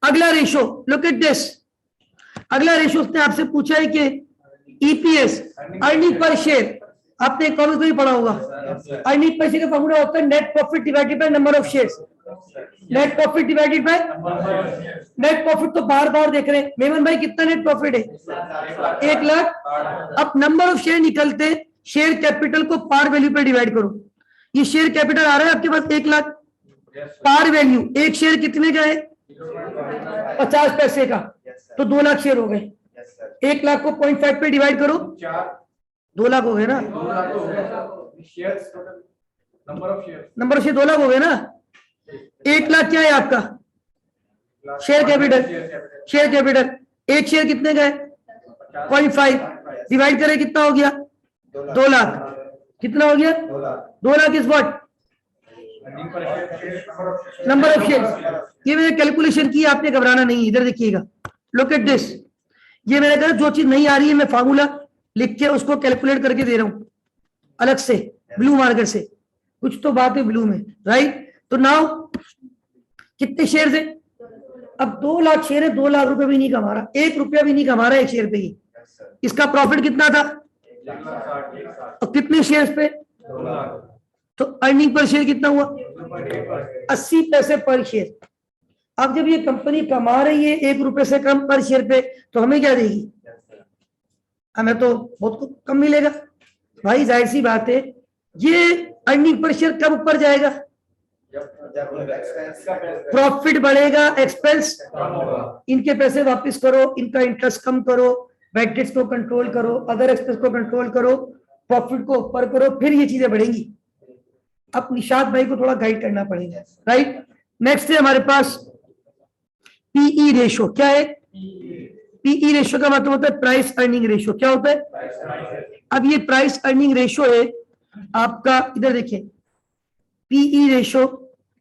अगला रेशो, लुक एट दिस। अगला रेशो उसने आपसे पूछा है कि ईपीएस, अर्निंग पर शेयर। आपने कॉमर्स में भी पढ़ा होगा, अर्निंग पर शेयर का फॉर्मूला होता है net profit divided by number of shares. Net profit divided by net profit. तो बार बार देख रहे हैं मेमन भाई कितना नेट प्रॉफिट है? 1 लाख। अब नंबर ऑफ शेयर निकलते, शेयर कैपिटल को पार वैल्यू पे डिवाइड करो। ये शेयर कैपिटल आ रहा है आपके पास 1 लाख, पार वैल्यू एक शेयर कितने का है? 50 पैसे का, तो 2 लाख शेयर हो गए। 1 लाख को 0.5 पे डिवाइड करो, 2 लाख हो गए ना? नंबर ऑफ शेयर 2 लाख हो गए ना? 1 लाख क्या है आपका शेयर कैपिटल? शेयर कैपिटल एक शेयर कितने का है? 0.5 डिवाइड करें कितना हो गया? 2 लाख। कितना हो गया? 2 lakh is what? Number of share. ये मैंने कैलकुलेशन की, आपने घबराना नहीं, इधर देखिएगा, लुक एट दिस। ये मैंने कहा जो चीज नहीं आ रही है मैं फार्मूला लिख के उसको कैलकुलेट करके दे रहा हूं अलग से ब्लू मार्कर से, कुछ तो बात है ब्लू में, राइट? तो नाउ कितने शेयर है? अब 2 लाख शेयर है, 2 लाख रुपए भी नहीं कमा रहा, 1 रुपया भी नहीं कमा रहा 1 शेयर पे ही। इसका प्रॉफिट कितना था? और कितने शेयर पे? तो अर्निंग पर शेयर कितना हुआ? 80 पैसे पर शेयर। अब जब ये कंपनी कमा रही है 1 रुपए से कम पर शेयर पे, तो हमें क्या देगी? हमें तो बहुत कम मिलेगा भाई, जाहिर सी बात है। ये अर्निंग पर शेयर कब ऊपर जाएगा? प्रॉफिट बढ़ेगा, एक्सपेंस, इनके पैसे वापस करो, इनका इंटरेस्ट कम करो, बैड डेट्स को कंट्रोल करो, अदर एक्सपेंस को कंट्रोल करो, प्रॉफिट को ऊपर करो, फिर ये चीजें बढ़ेंगी। अब निशाद भाई को थोड़ा गाइड करना पड़ेगा, राइट? नेक्स्ट है हमारे पास पीई रेशो। क्या है पीई रेशो? का मतलब होता है प्राइस अर्निंग रेशो। क्या होता है? अब ये प्राइस अर्निंग रेशो है आपका, इधर देखिए पीई रेशो।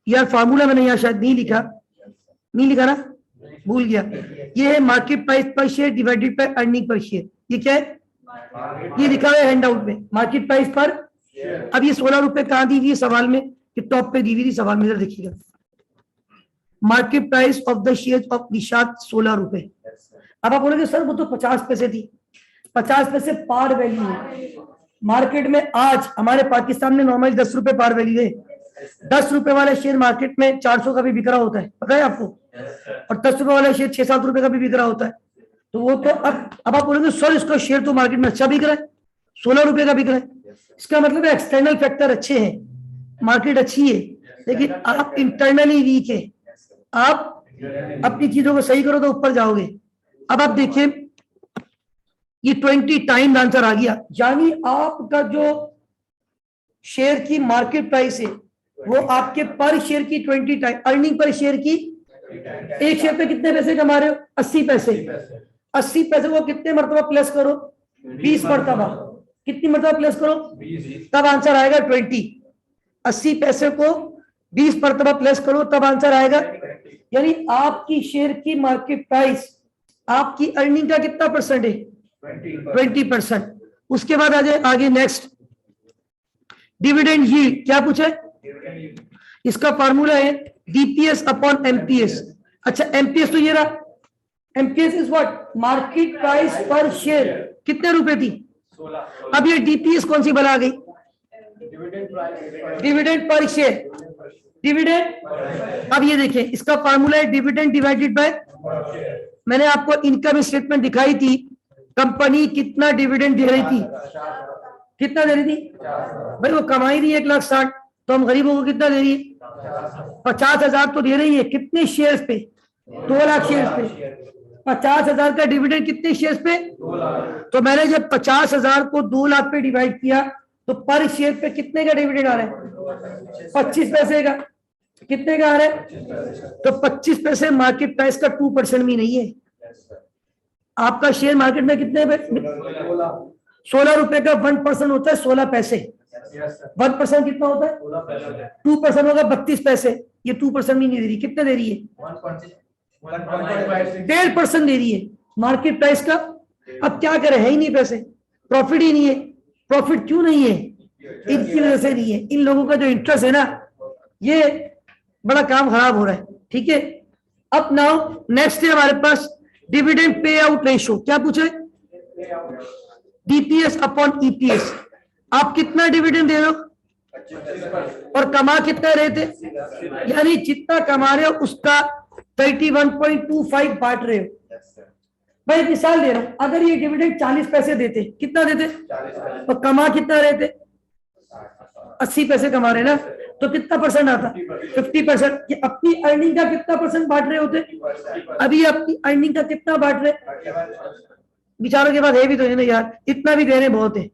यार फार्मूला मैंने यहाँ शायद नहीं लिखा ना, भूल गया। ये है मार्केट प्राइस पर share divided by earning per share. ये क्या है? ये लिखा हुआ है हैंड आउट में, मार्केट प्राइस पर। अब ये 16 रुपए कहाँ दी हुई है सवाल में? कि टॉप पे दी हुई थी सवाल में, इधर देखिएगा, market price of the share of Nishad 16 रुपए। अब आप बोलोगे सर वो तो 50 पैसे थी। 50 पैसे पार वैल्यू है मार्केट में। आज हमारे पाकिस्तान में नॉर्मली 10 रुपए पार वैल्यू है। 10 रुपए वाला शेयर मार्केट में 400 का भी बिक रहा होता है, पता है आपको? और 10 रुपए वाला शेयर 6-7 रुपए का भी बिक रहा होता है। तो वो तो अब आप बोलोगे सर इसका शेयर तो मार्केट में अच्छा बिक रहा है, 16 रुपए का बिक रहा है। इसका मतलब एक्सटर्नल फैक्टर अच्छे हैं, मार्केट अच्छी है, लेकिन आप इंटरनली वीक है। आप अपनी चीजों को सही करो तो ऊपर जाओगे। अब आप देखिए ये 20 टाइम आंसर आ गया, यानी आपका जो शेयर की मार्केट प्राइस है वो आपके पर शेयर की 20 टाइम अर्निंग पर शेयर की। एक शेयर पे कितने पैसे कमा रहे हो? 80 पैसे। 80 पैसे को कितने मरतबा प्लस करो? 20 मरतबा। कितनी मरतबा प्लस करो? तब आंसर आएगा 20। 80 पैसे को 20 मरतबा प्लस करो तब आंसर आएगा। यानी आपकी शेयर की मार्केट प्राइस आपकी अर्निंग का कितना परसेंट है? 20%। उसके बाद आ जाए आगे नेक्स्ट, डिविडेंड यील्ड। क्या पूछा है? इसका फार्मूला है डीपीएस अपॉन एमपीएस। अच्छा एमपीएस तो ये रहा, MPS is what? Market price पर शेयर। कितने रुपए थी? अब ये डीपीएस कौन सी बना गई? Dividend per share. डिविडेंड, अब ये देखें इसका फार्मूला है डिविडेंड डिवाइडेड बाय, मैंने आपको इनकम स्टेटमेंट दिखाई थी, कंपनी कितना डिविडेंड दे रही थी? कितना दे रही थी भाई? वो कमाई रही है 1,60,000, तो हम गरीबों को कितना दे रही है? 50,000 तो दे रही है। कितने शेयर्स पे? 2 लाख शेयर्स पे। 50,000 का डिविडेंड कितने शेयर्स पे? तो मैंने जब 50,000 को 2 लाख पे डिवाइड किया तो पर शेयर पे कितने का डिविडेंड आ रहा है? 25 पैसे का। कितने का आ रहा है? तो 25 पैसे मार्केट प्राइस का 2% भी नहीं है। आपका शेयर मार्केट में कितने? 16 रुपए का 1% होता है 16 पैसे। 1% कितना होता है? 2% होगा 32 पैसे। ये 2% भी नहीं दे रही, कितना दे रही है? 1.5 1.5% दे रही है मार्केट प्राइस का। अब क्या करें, है ही नहीं पैसे, प्रॉफिट ही नहीं है। प्रॉफिट क्यों नहीं है? इनकी वजह से नहीं है, इन लोगों का जो इंटरेस्ट है ना, ये बड़ा काम खराब हो रहा है। ठीक है, अब नाउ नेक्स्ट है हमारे पास डिविडेंड पे आउट रेशियो। क्या पूछे? DPS upon EPS. आप कितना डिविडेंड दे रहे हो और कमा कितना रहे थे? यानी जितना कमा रहे हो उसका 31.25 बांट रहे हो। भाई मिसाल दे रहा हूं, अगर ये डिविडेंड 40 पैसे देते, कितना देते? और कमा कितना रहे थे? 80 पैसे कमा रहे ना, तो कितना परसेंट आता? 50%। ये अपनी अर्निंग का कितना परसेंट बांट रहे होते? अभी अपनी अर्निंग का कितना बांट रहे? बेचारों के पास है भी तो है ना यार, इतना भी देने बहुत है।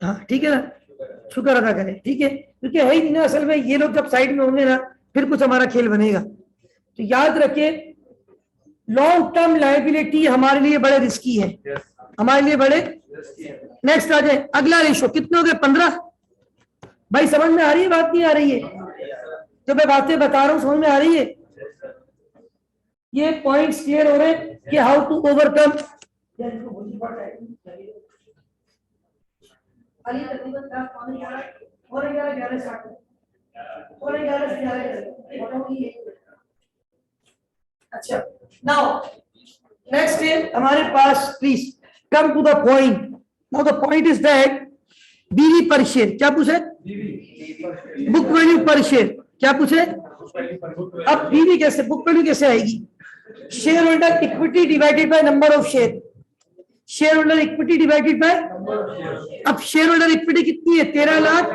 हाँ ठीक है ना, शुक्र अदा करें। ठीक है, क्योंकि है ही नहीं ना असल में, ये लोग जब साइड में होंगे ना फिर कुछ हमारा खेल बनेगा। तो याद रखिए, लॉन्ग टर्म लायबिलिटी हमारे लिए बड़े रिस्की है, हमारे लिए बड़े। नेक्स्ट आ जाए, अगला रेशो कितने हो गए? 15। भाई समझ में आ रही है बात, नहीं आ रही है? जो मैं बातें बता रहा हूं समझ में आ रही है? ये पॉइंट्स क्लियर हो रहे हैं कि हाउ टू ओवरकम। अच्छा, नाउ नेक्स्ट है हमारे पास, please come to the point. Now the point is that BV per share. क्या पूछे? Book value per share. क्या पूछे? अब बीवी कैसे, बुक वैल्यू कैसे आएगी? Share holder equity divided by number of share. Share holder equity divided by, अब share holder equity कितनी है? 13 लाख।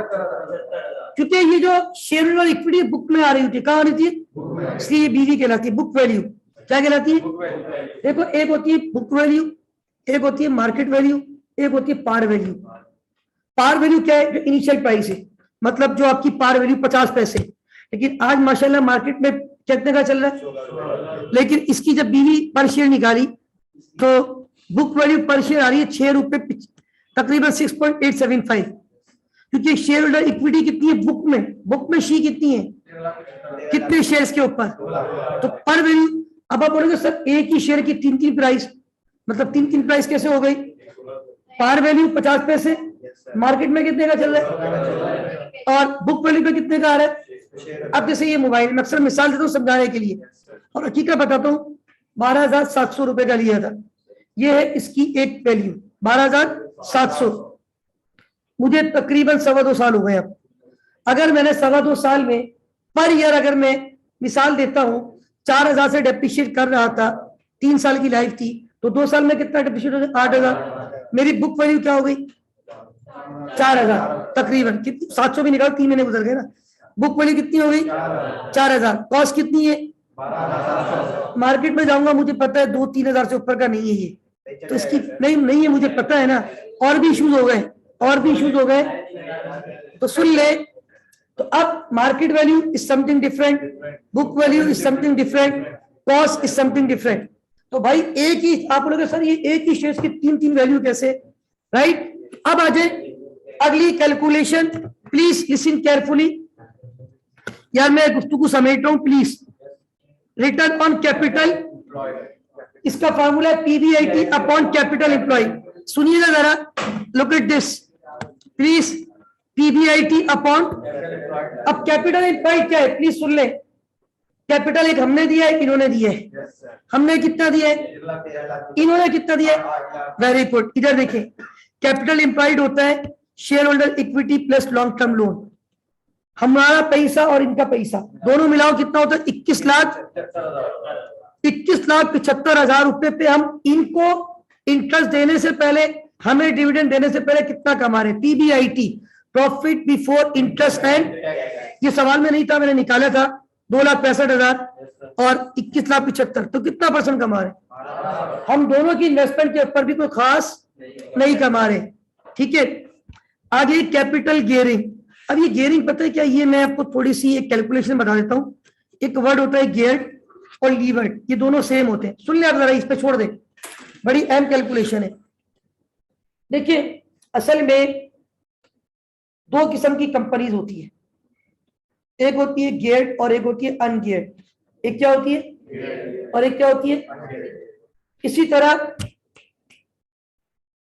क्योंकि ये जो शेयर होल्डर इक्विटी बुक में आ रही होती है, कहाँ आ रही थी? इसलिए बीवी कहलाती है, बुक वैल्यू। क्या कहलाती है? देखो, एक होती है बुक वैल्यू, एक होती है मार्केट वैल्यू, एक होती है पार वैल्यू। पार वैल्यू क्या है? जो इनिशियल प्राइस है, मतलब जो आपकी पार वैल्यू 50 पैसे, लेकिन आज माशाल्लाह मार्केट में कितने का चल रहा है? लेकिन इसकी जब बीवी पर शेयर निकाली तो बुक वैल्यू पर शेयर आ रही है 6 रुपए, तकरीबन 6.875। क्योंकि शेयर होल्डर इक्विटी कितनी है बुक में? बुक में शी कितनी है? कितने शेयर्स के ऊपर? तो पर वैल्यू। अब आप बोलोगे सर एक ही शेयर की 3 प्राइस, मतलब 3 प्राइस कैसे हो गई? पार वैल्यू 50 पैसे, मार्केट में कितने का चल रहा है और बुक वैल्यू पे कितने का आ रहा है? अब जैसे ये मोबाइल, मैं अक्सर मिसाल देता हूँ समझाने के लिए और हकीकत बताता हूँ। 12,700 रुपए का लिया था, ये है इसकी एक वैल्यू 12,700। मुझे तकरीबन 2.25 साल हो गए। अब अगर मैंने 2.25 साल में पर ईयर, अगर मैं मिसाल देता हूँ 4,000 से डेप्रिशिएट कर रहा था, 3 साल की लाइफ थी, तो 2 साल में कितना डेप्रिशिएट हो गया? 8,000। मेरी बुक वैल्यू क्या हो गई? 4,000 तकरीबन। कितनी? 700 भी निकाल, 3 महीने गुजर गए ना। बुक वैल्यू कितनी हो गई? 4,000। कॉस्ट कितनी है? मार्केट में जाऊंगा, मुझे पता है 2-3 हजार से ऊपर का नहीं है ये, तो इसकी नहीं है, मुझे पता है ना। और भी इश्यूज हो गए, और भी इश्यूज हो गए, तो सुन ले। तो अब market value is something different, book value is something different, cost is something different. तो भाई एक ही, आप बोलोगे सर ये एक ही शेयर की 3 वैल्यू कैसे? राइट। अब आ जाए अगली कैलकुलेशन, प्लीज लिसन केयरफुली। यार मैं गुफ्तगू समेट रहा हूं, प्लीज। रिटर्न ऑन कैपिटल, इसका फॉर्मूला है पीबीआईटी अपॉन कैपिटल एम्प्लॉय। सुनिएगा जरा, look at this please. PBIT upon, अब कैपिटल एम्प्लॉय क्या है प्लीज सुन ले। कैपिटल एक हमने दिया है, इन्होंने दिया है। हमने कितना दिया है? इन्होंने कितना दिया है? Very good. इधर देखिए, कैपिटल एम्प्लॉयड होता है share holder equity plus long term loan. हमारा पैसा और इनका पैसा दोनों मिलाओ कितना होता है? 21,75,000 रुपए पे हम इनको इंटरेस्ट देने से पहले, हमें डिविडेंड देने से पहले कितना कमा रहे? PBIT, profit before interest and, ये सवाल में नहीं था, मैंने निकाला था। 2,65,000 और 21,75,000, तो कितना परसेंट कमा रहे? हम दोनों की इन्वेस्टमेंट के ऊपर भी कोई खास नहीं कमा रहे। ठीक है, आगे कैपिटल गियरिंग। अब ये गियरिंग पता है क्या? ये मैं आपको थोड़ी सी एक कैलकुलेशन बता देता हूं। एक वर्ड होता है गियर्ड और लीवर्ड, ये दोनों सेम होते हैं। सुन ले आप जरा, इस पे छोड़ दे, बड़ी अहम कैलकुलेशन है। देखिए, असल में 2 किस्म की कंपनीज होती है। एक होती है गेयर्ड और एक होती है अनगियर्ड। एक क्या होती है और एक क्या होती है। इसी तरह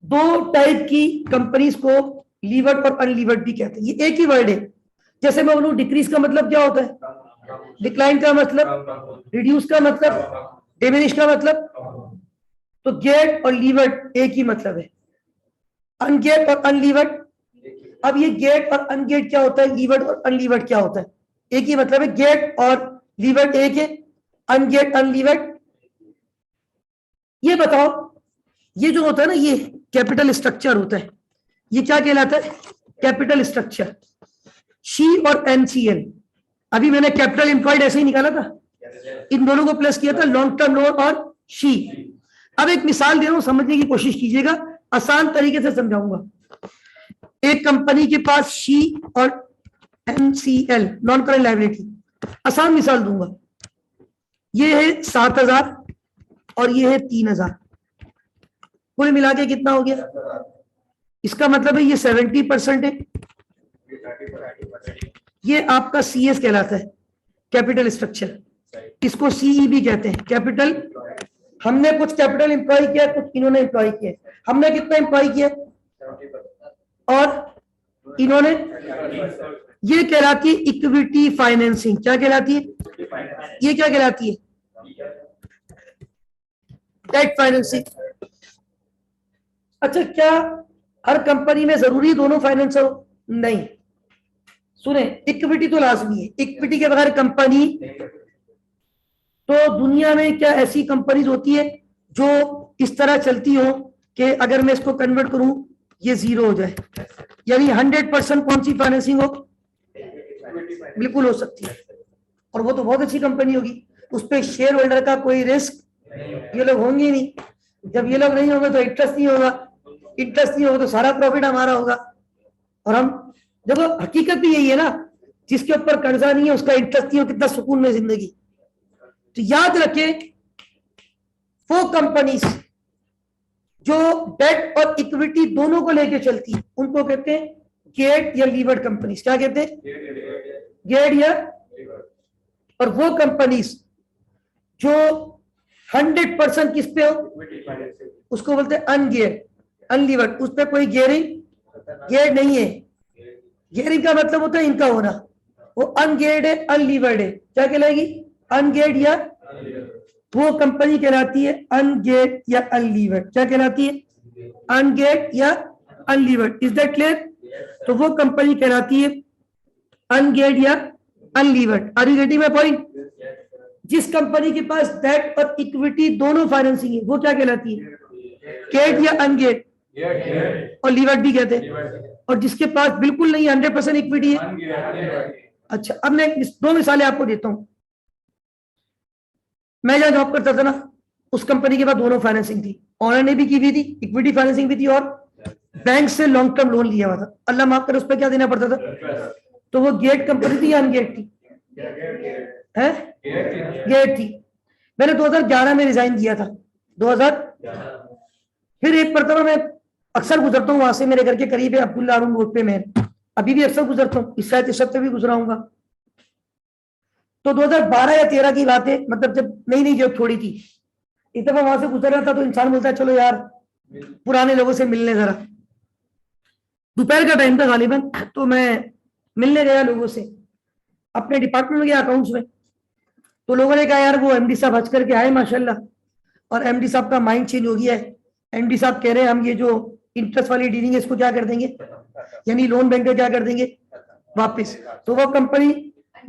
दो टाइप की कंपनीज को लीवर्ड और अनलीवर्ड भी कहते हैं। ये एक ही वर्ड है। जैसे मैं बोलूं डिक्रीज का मतलब क्या होता है, डिक्लाइन का मतलब, रिड्यूस का मतलब, डिमिनिश का मतलब। तो गेट और लीवर्ड एक ही मतलब है, अनगेट और अनलीवर्ड। अब ये गेट और अनगेट क्या होता है, लीवर्ड और अनलीवर्ड क्या होता है, एक ही मतलब है। गेट और लीवर्ड एक है, अनगेट अनलीवर्ड। ये बताओ, ये जो होता है ना, ये कैपिटल स्ट्रक्चर होता है, ये क्या कहलाता है, कैपिटल स्ट्रक्चर। शी और एनसीएल, अभी मैंने कैपिटल एम्प्लॉयड ऐसे ही निकाला था, इन दोनों को प्लस किया था, लॉन्ग टर्म लोन और शी। अब एक मिसाल दे रहा हूं, समझने की कोशिश कीजिएगा, आसान तरीके से समझाऊंगा। एक कंपनी के पास शी और एनसीएल, नॉन करंट लायबिलिटी, आसान मिसाल दूंगा। ये है 7,000 और ये है 3,000, कुल मिला के कितना हो गया। इसका मतलब है ये 70% है, ये आपका सीएस कहलाता है, कैपिटल स्ट्रक्चर। इसको सीई भी कहते हैं, कैपिटल। हमने कुछ कैपिटल एम्प्लॉय किया, कुछ इन्होंने एम्प्लॉय किया। हमने कितना एम्प्लॉय किया और इन्होंने, ये कहलाती है इक्विटी फाइनेंसिंग। क्या कहलाती है, ये क्या कहलाती है, डेट फाइनेंसिंग। अच्छा, क्या हर कंपनी में जरूरी दोनों फाइनेंस हो, नहीं। सुने, इक्विटी तो लाजमी है, इक्विटी के बगैर कंपनी, तो दुनिया में क्या ऐसी कंपनीज होती है जो इस तरह चलती हो कि अगर मैं इसको कन्वर्ट करूं ये जीरो हो जाए, यानी 100% कौन सी फाइनेंसिंग हो, बिल्कुल हो सकती है। और वो तो बहुत अच्छी कंपनी होगी, उस पर शेयर होल्डर का कोई रिस्क, ये लोग होंगे ही नहीं। जब ये लोग नहीं होंगे तो इंटरेस्ट नहीं होगा, इंटरेस्ट नहीं होगा तो सारा प्रॉफिट हमारा होगा। और हम, देखो हकीकत भी यही है ना, जिसके ऊपर कर्जा नहीं है उसका इंटरेस्ट नहीं हो, कितना सुकून में जिंदगी। तो याद रखें, वो कंपनीज जो डेट और इक्विटी दोनों को लेके चलती है उनको कहते हैं गेट या लीवर्ड कंपनीज। क्या कहते हैं, गेट या। और वो कंपनीज जो 100% किस पे हो, उसको बोलते हैं अनगेयर्ड, अनलीवर्ड। उस पर कोई गेयरिंग, गेयर्ड नहीं है। गेयरिंग का मतलब होता है इनका होना, वो अनगेयर्ड है, अनलीवर्ड है। क्या कहलाएगी, अनगेयर्ड या, वो कंपनी कहलाती है अनगेयर्ड या अनलीवर्ड। क्या कहलाती है, अनगेयर्ड या अनलीवर्ड। Is that clear. तो वो कंपनी कहलाती है अनगेयर्ड या unlevered. Are you getting my point. जिस कंपनी के पास डेट और इक्विटी दोनों फाइनेंसिंग है वो क्या कहलाती है, गेयर्ड या अनगेयर्ड, और लीवर्ड भी कहते हैं। और जिसके पास बिल्कुल नहीं 100% इक्विटी है। अच्छा, अब मैं दो मिसालें आपको देता हूं। मैं जहां जॉब करता था ना, उस कंपनी के पास दोनों फाइनेंसिंग थी, ऑनर ने भी की हुई थी, इक्विटी फाइनेंसिंग भी थी, और बैंक से लॉन्ग टर्म लोन लिया हुआ था। अल्लाह माफ करे, उस पर क्या देना पड़ता था। तो वो गेट कंपनी थी या अनगेट थी, है गेट थी। मैंने 2011 में रिजाइन किया था, 2000। फिर एक मरतबा मैं अक्सर गुजरता हूँ वहां से, मेरे घर के करीब है अब्दुल्ला हारून रोड पे, मैं अभी भी अक्सर गुजरता हूँ, इस शायद इस हफ्ते भी गुजराऊंगा। तो 2012 या 13 की बात है, मतलब जब नई नई जॉब छोड़ी थी, एक दफा वहां से गुजर रहा था तो इंसान बोलता है चलो यार पुराने लोगों से मिलने जरा। दोपहर का टाइम था गालिबन, तो मैं मिलने गया लोगों से, अपने डिपार्टमेंट में गया अकाउंट्स में। तो लोगों ने कहा यार वो एमडी साहब हज करके आए माशाल्लाह, और एमडी साहब का माइंड चेंज हो गया है। एमडी साहब कह रहे हैं हम ये जो इंटरेस्ट वाली डीलिंग है इसको क्या कर देंगे, यानी लोन बैंक का क्या कर देंगे वापस। तो वो कंपनी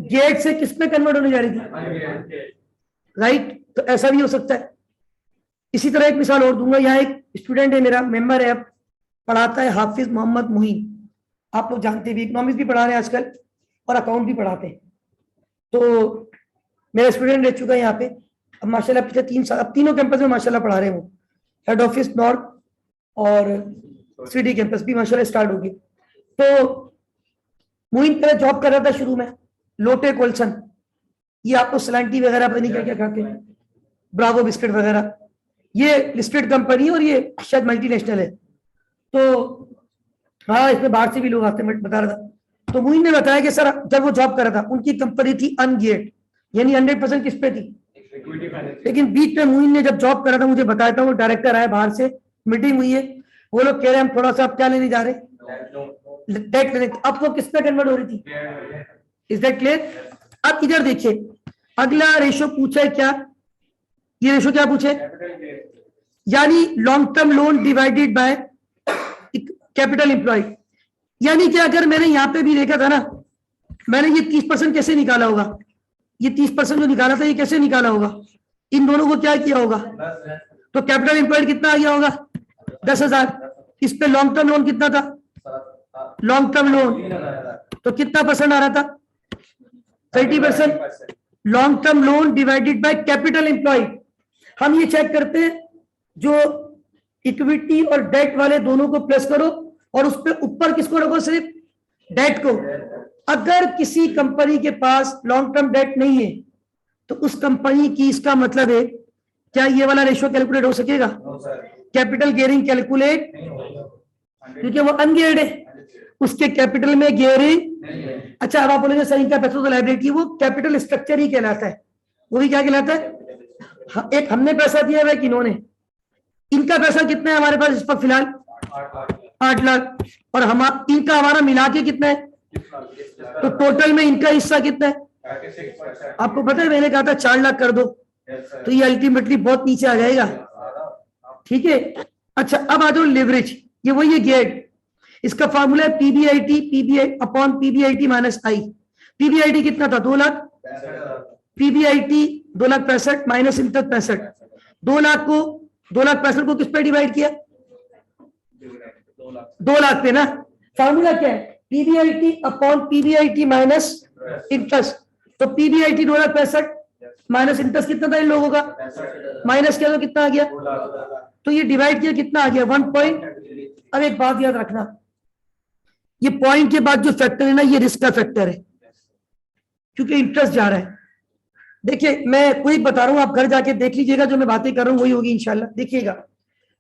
गेट से किस में कन्वर्ट होने जा रही थी, राइट। तो ऐसा भी हो सकता है। इसी तरह एक मिसाल और दूंगा, यहाँ एक स्टूडेंट है मेरा, मेंबर है, पढ़ाता है हाफिज मोहम्मद मुहीन, आप लोग जानते भी, इकोनॉमिक्स भी पढ़ा रहे हैं आजकल और अकाउंट भी पढ़ाते हैं। तो मेरा स्टूडेंट रह चुका है यहाँ पे, अब माशाल्लाह पिछले 3 साल, अब तीनों कैंपस में माशाल्लाह पढ़ा रहे हैं। वो हेड ऑफिस नॉर्थ और सिटी कैंपस भी माशाल्लाह स्टार्ट होगी। तो मुहीन पहले जॉब कर रहा था शुरू में लोटे कोल्सन, ये आपको सलांटी वगैरह पता नहीं क्या क्या खाते हैं, ब्रावो बिस्किट वगैरह, ये लिस्टेड कंपनी और ये शायद मल्टीनेशनल है। तो हाँ, इसमें बाहर से भी लोग आते हैं, मैं बता रहा था। तो मोइन ने बताया कि सर जब वो जॉब कर रहा था उनकी कंपनी थी अनगियर्ड, यानी 100% किस पे थी, लेकिन बीच में मोइन ने जब जॉब कर रहा था मुझे बताया था, वो डायरेक्टर आया बाहर से, मीटिंग हुई है, वो लोग कह रहे हैं हम थोड़ा सा आप क्या लेने जा रहे हैं, डेट लेने, अब वो किस पे कन्वर्ट हो रही थी, इज दैट क्लियर। अब इधर देखिए अगला रेशो पूछा है क्या, ये रेशो क्या पूछे, यानी long term loan divided by capital employed, यानी कि अगर मैंने यहां पे भी देखा था ना, मैंने ये 30% कैसे निकाला होगा, ये 30% जो निकाला था ये कैसे निकाला होगा, इन दोनों को क्या किया होगा, तो कैपिटल एम्प्लॉयड कितना आ गया होगा 10,000, इस पे लॉन्ग टर्म लोन कितना था, लॉन्ग टर्म लोन तो कितना परसेंट आ रहा था 30%, long term loan divided by capital employed. हम ये चेक करते हैं जो इक्विटी और डेट वाले दोनों को प्लस करो और उस पे ऊपर किसको रखो, सिर्फ डेट को। अगर किसी कंपनी के पास लॉन्ग टर्म डेट नहीं है तो उस कंपनी की, इसका मतलब है क्या ये वाला रेशियो कैलकुलेट हो सकेगा, कैपिटल गियरिंग कैलकुलेट, क्योंकि वो अनगियर्ड है, उसके कैपिटल में गियरिंग। अच्छा अब आप बोलेंगे सर इनका पैसा तो लायबिलिटी, वो कैपिटल स्ट्रक्चर ही कहलाता है, वो भी क्या कहलाता है, एक हमने पैसा दिया है कि इन्होंने, इनका पैसा कितना है हमारे पास इस पर फिलहाल 8 लाख, और हम इनका हमारा मिला के कितना है, तो टोटल में इनका हिस्सा कितना है, आपको पता है मैंने कहा था 4 लाख कर दो, तो ये अल्टीमेटली बहुत नीचे आ जाएगा, ठीक है। अच्छा अब आ जाओ लिवरेज, ये वही है गियर्ड, इसका फार्मूला है PBIT PBI upon PBIT minus I. PBIT कितना था 2 lakh, PBIT 2,65,000 minus interest 65, 2 lakh को 2,65,000 को किस पे डिवाइड किया, 2 लाख पे ना। फार्मूला क्या है, PBIT upon PBIT minus interest, तो पीबीआईटी 2,65,000 माइनस इंटरेस्ट कितना था इन लोगों का, माइनस किया तो कितना आ गया, तो ये डिवाइड किया कितना आ गया 1 पॉइंट। अब एक बात याद रखना, ये पॉइंट के बाद जो फैक्टर है ना ये रिस्क का फैक्टर है, क्योंकि इंटरेस्ट जा रहा है। देखिए मैं कोई बता रहा हूं, आप घर जाके देख लीजिएगा, जो मैं बातें कर रहा हूं वही होगी इंशाल्लाह। देखिएगा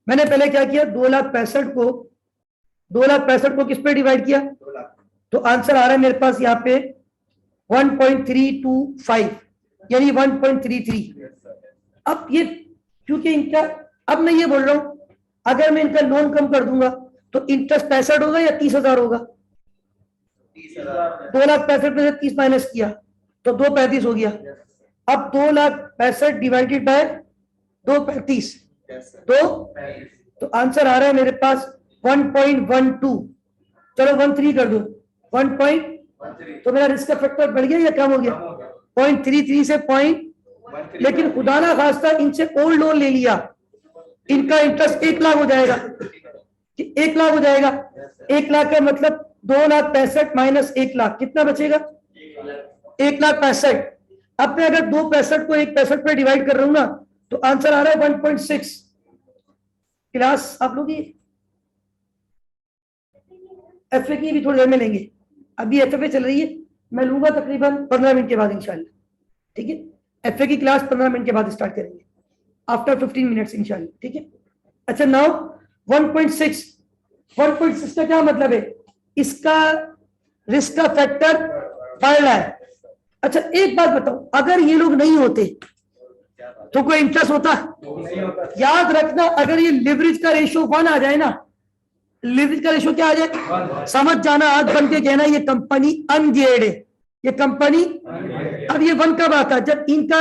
मैंने पहले क्या किया, 2,65,000 को किस पे डिवाइड किया, तो आंसर आ रहा है मेरे पास यहाँ पे 1.325 यानी 1.33। अब ये क्योंकि इनका, अब मैं ये बोल रहा हूं अगर मैं इनका लोन कम कर दूंगा तो इंटरेस्ट 65 होगा या 30,000 होगा, 2,65,000 में से 30 माइनस किया तो 235 हो गया। अब 2,65,000 डिवाइडेड बाय 235 तो आंसर आ रहा है मेरे पास 1.12, चलो 13 कर दो 1. तो मेरा रिस्क का फैक्टर बढ़ गया या कम हो गया, 0.33 से लेकिन खुदा ना खास्ता इनसे ओल्ड लोन ले लिया, इनका इंटरेस्ट 1 लाख हो जाएगा, 1 लाख हो जाएगा, 1 लाख का मतलब 2,65,000 माइनस 1 लाख कितना बचेगा, 1,65,000। अब मैं अगर 2,65 को 1,65 पे डिवाइड कर रहा हूं ना तो आंसर आ रहा है 1.6। क्लास आप लोग एफए की भी थोड़ी देर में लेंगे, अभी एफए चल रही है, मैं लूंगा तकरीबन 15 मिनट के बाद इंशाल्लाह, ठीक है। एफए की क्लास 15 मिनट के बाद स्टार्ट करेंगे, आफ्टर 15 मिनट्स इंशाल्लाह, ठीक है। अच्छा नाउ 1.6 का क्या मतलब है, इसका रिस्क का फैक्टर बढ़ रहा है। अच्छा एक बात बताओ, अगर ये लोग नहीं होते तो कोई इंटरेस्ट होता, याद रखना अगर ये लिवरेज का रेशियो 1 आ जाए ना, लिवरेज का रेशियो क्या आ जाए, समझ जाना, आज बन के कहना ये कंपनी अनगियर्ड है, ये कंपनी। अब ये 1 कब आता है, जब इनका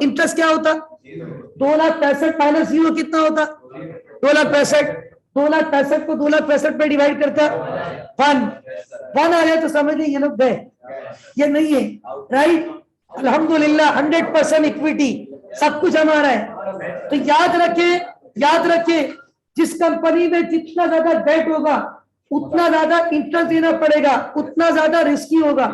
इंटरेस्ट क्या होता, 2,65,000 माइनस 0 कितना होता, 2,65,000, 2,65,000 को 2,65,000 पे डिवाइड करता 1 आ जाए तो समझ लीजिए ये लोग गए, ये नहीं है, राइट। अल्हम्दुलिल्लाह 100% इक्विटी, सब कुछ हमारा है। तो याद रखे जिस कंपनी में जितना ज्यादा डेट होगा उतना ज्यादा इंटरेस्ट देना पड़ेगा, उतना ज्यादा रिस्की होगा।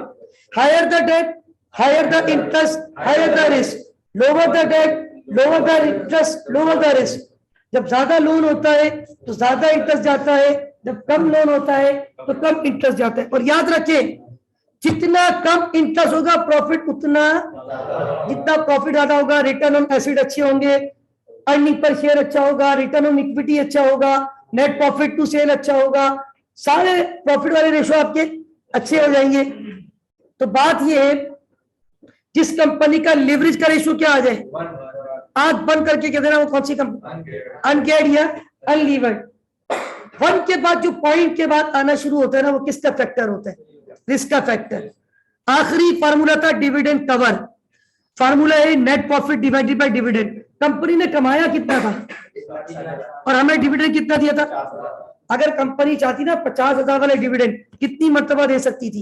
Higher the debt higher the interest higher the risk, lower the debt lower the interest lower the risk. जब ज्यादा लोन होता है तो ज्यादा इंटरेस्ट जाता है, जब कम लोन होता है तो कम इंटरेस्ट जाता है। और याद रखें जितना कम इंटरेस्ट होगा प्रॉफिट उतना, जितना प्रॉफिट ज्यादा होगा रिटर्न ऑन एसेट अच्छे होंगे, अर्निंग पर शेयर अच्छा होगा, रिटर्न ऑन इक्विटी अच्छा होगा, नेट प्रॉफिट टू सेल अच्छा होगा, सारे प्रॉफिट वाले रेशो आपके अच्छे हो जाएंगे। तो बात ये है, जिस कंपनी का लिवरेज का रेशो क्या आ जाए, आंख बंद करके कह देना वो कौन सी कंपनी, अनगेयर्ड या अनलीवर्ड। वन के बाद जो पॉइंट के बाद आना शुरू होता है ना, वो किसका फैक्टर होता है, रिस्क का फैक्टर। आखिरी फार्मूला था डिविडेंड कवर, फार्मूला है net profit divided bye dividend. Company ने कमाया कितना था और हमें डिविडेंड कितना दिया था। अगर कंपनी चाहती ना 50,000 वाले डिविडेंड, कितनी मर्तबा दे सकती थी,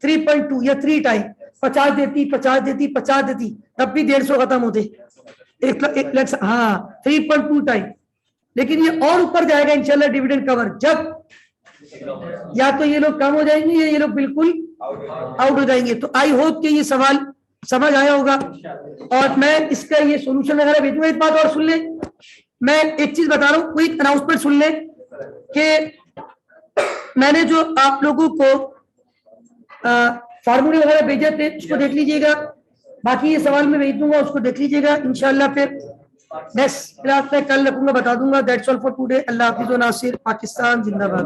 3.2 या 3 टाइम। 50 देती 50 देती 50 देती, तब भी 150 खत्म होते, 1 लाख। हाँ, 3.2 टाइम। लेकिन ये और ऊपर जाएगा इंशाल्लाह डिविडेंड कवर, जब या तो ये लोग कम हो जाएंगे या ये लोग बिल्कुल आउट हो जाएंगे। तो आई होप कि ये सवाल समझ आया होगा और मैं इसका ये सोल्यूशन वगैरह भेजूंगा। एक बात और सुन ले, मैं एक चीज बता रहा हूँ, कोई अनाउंसमेंट सुन ले कि मैंने जो आप लोगों को फार्मूले वगैरह भेजे थे उसको देख लीजिएगा, बाकी ये सवाल मैं भेज दूंगा, उसको देख लीजिएगा इंशाल्लाह। फिर नेक्स्ट क्लास में कल रखूंगा, बता दूंगा। That's all for today. अल्लाह हाफिज़ व नासिर। पाकिस्तान जिंदाबाद।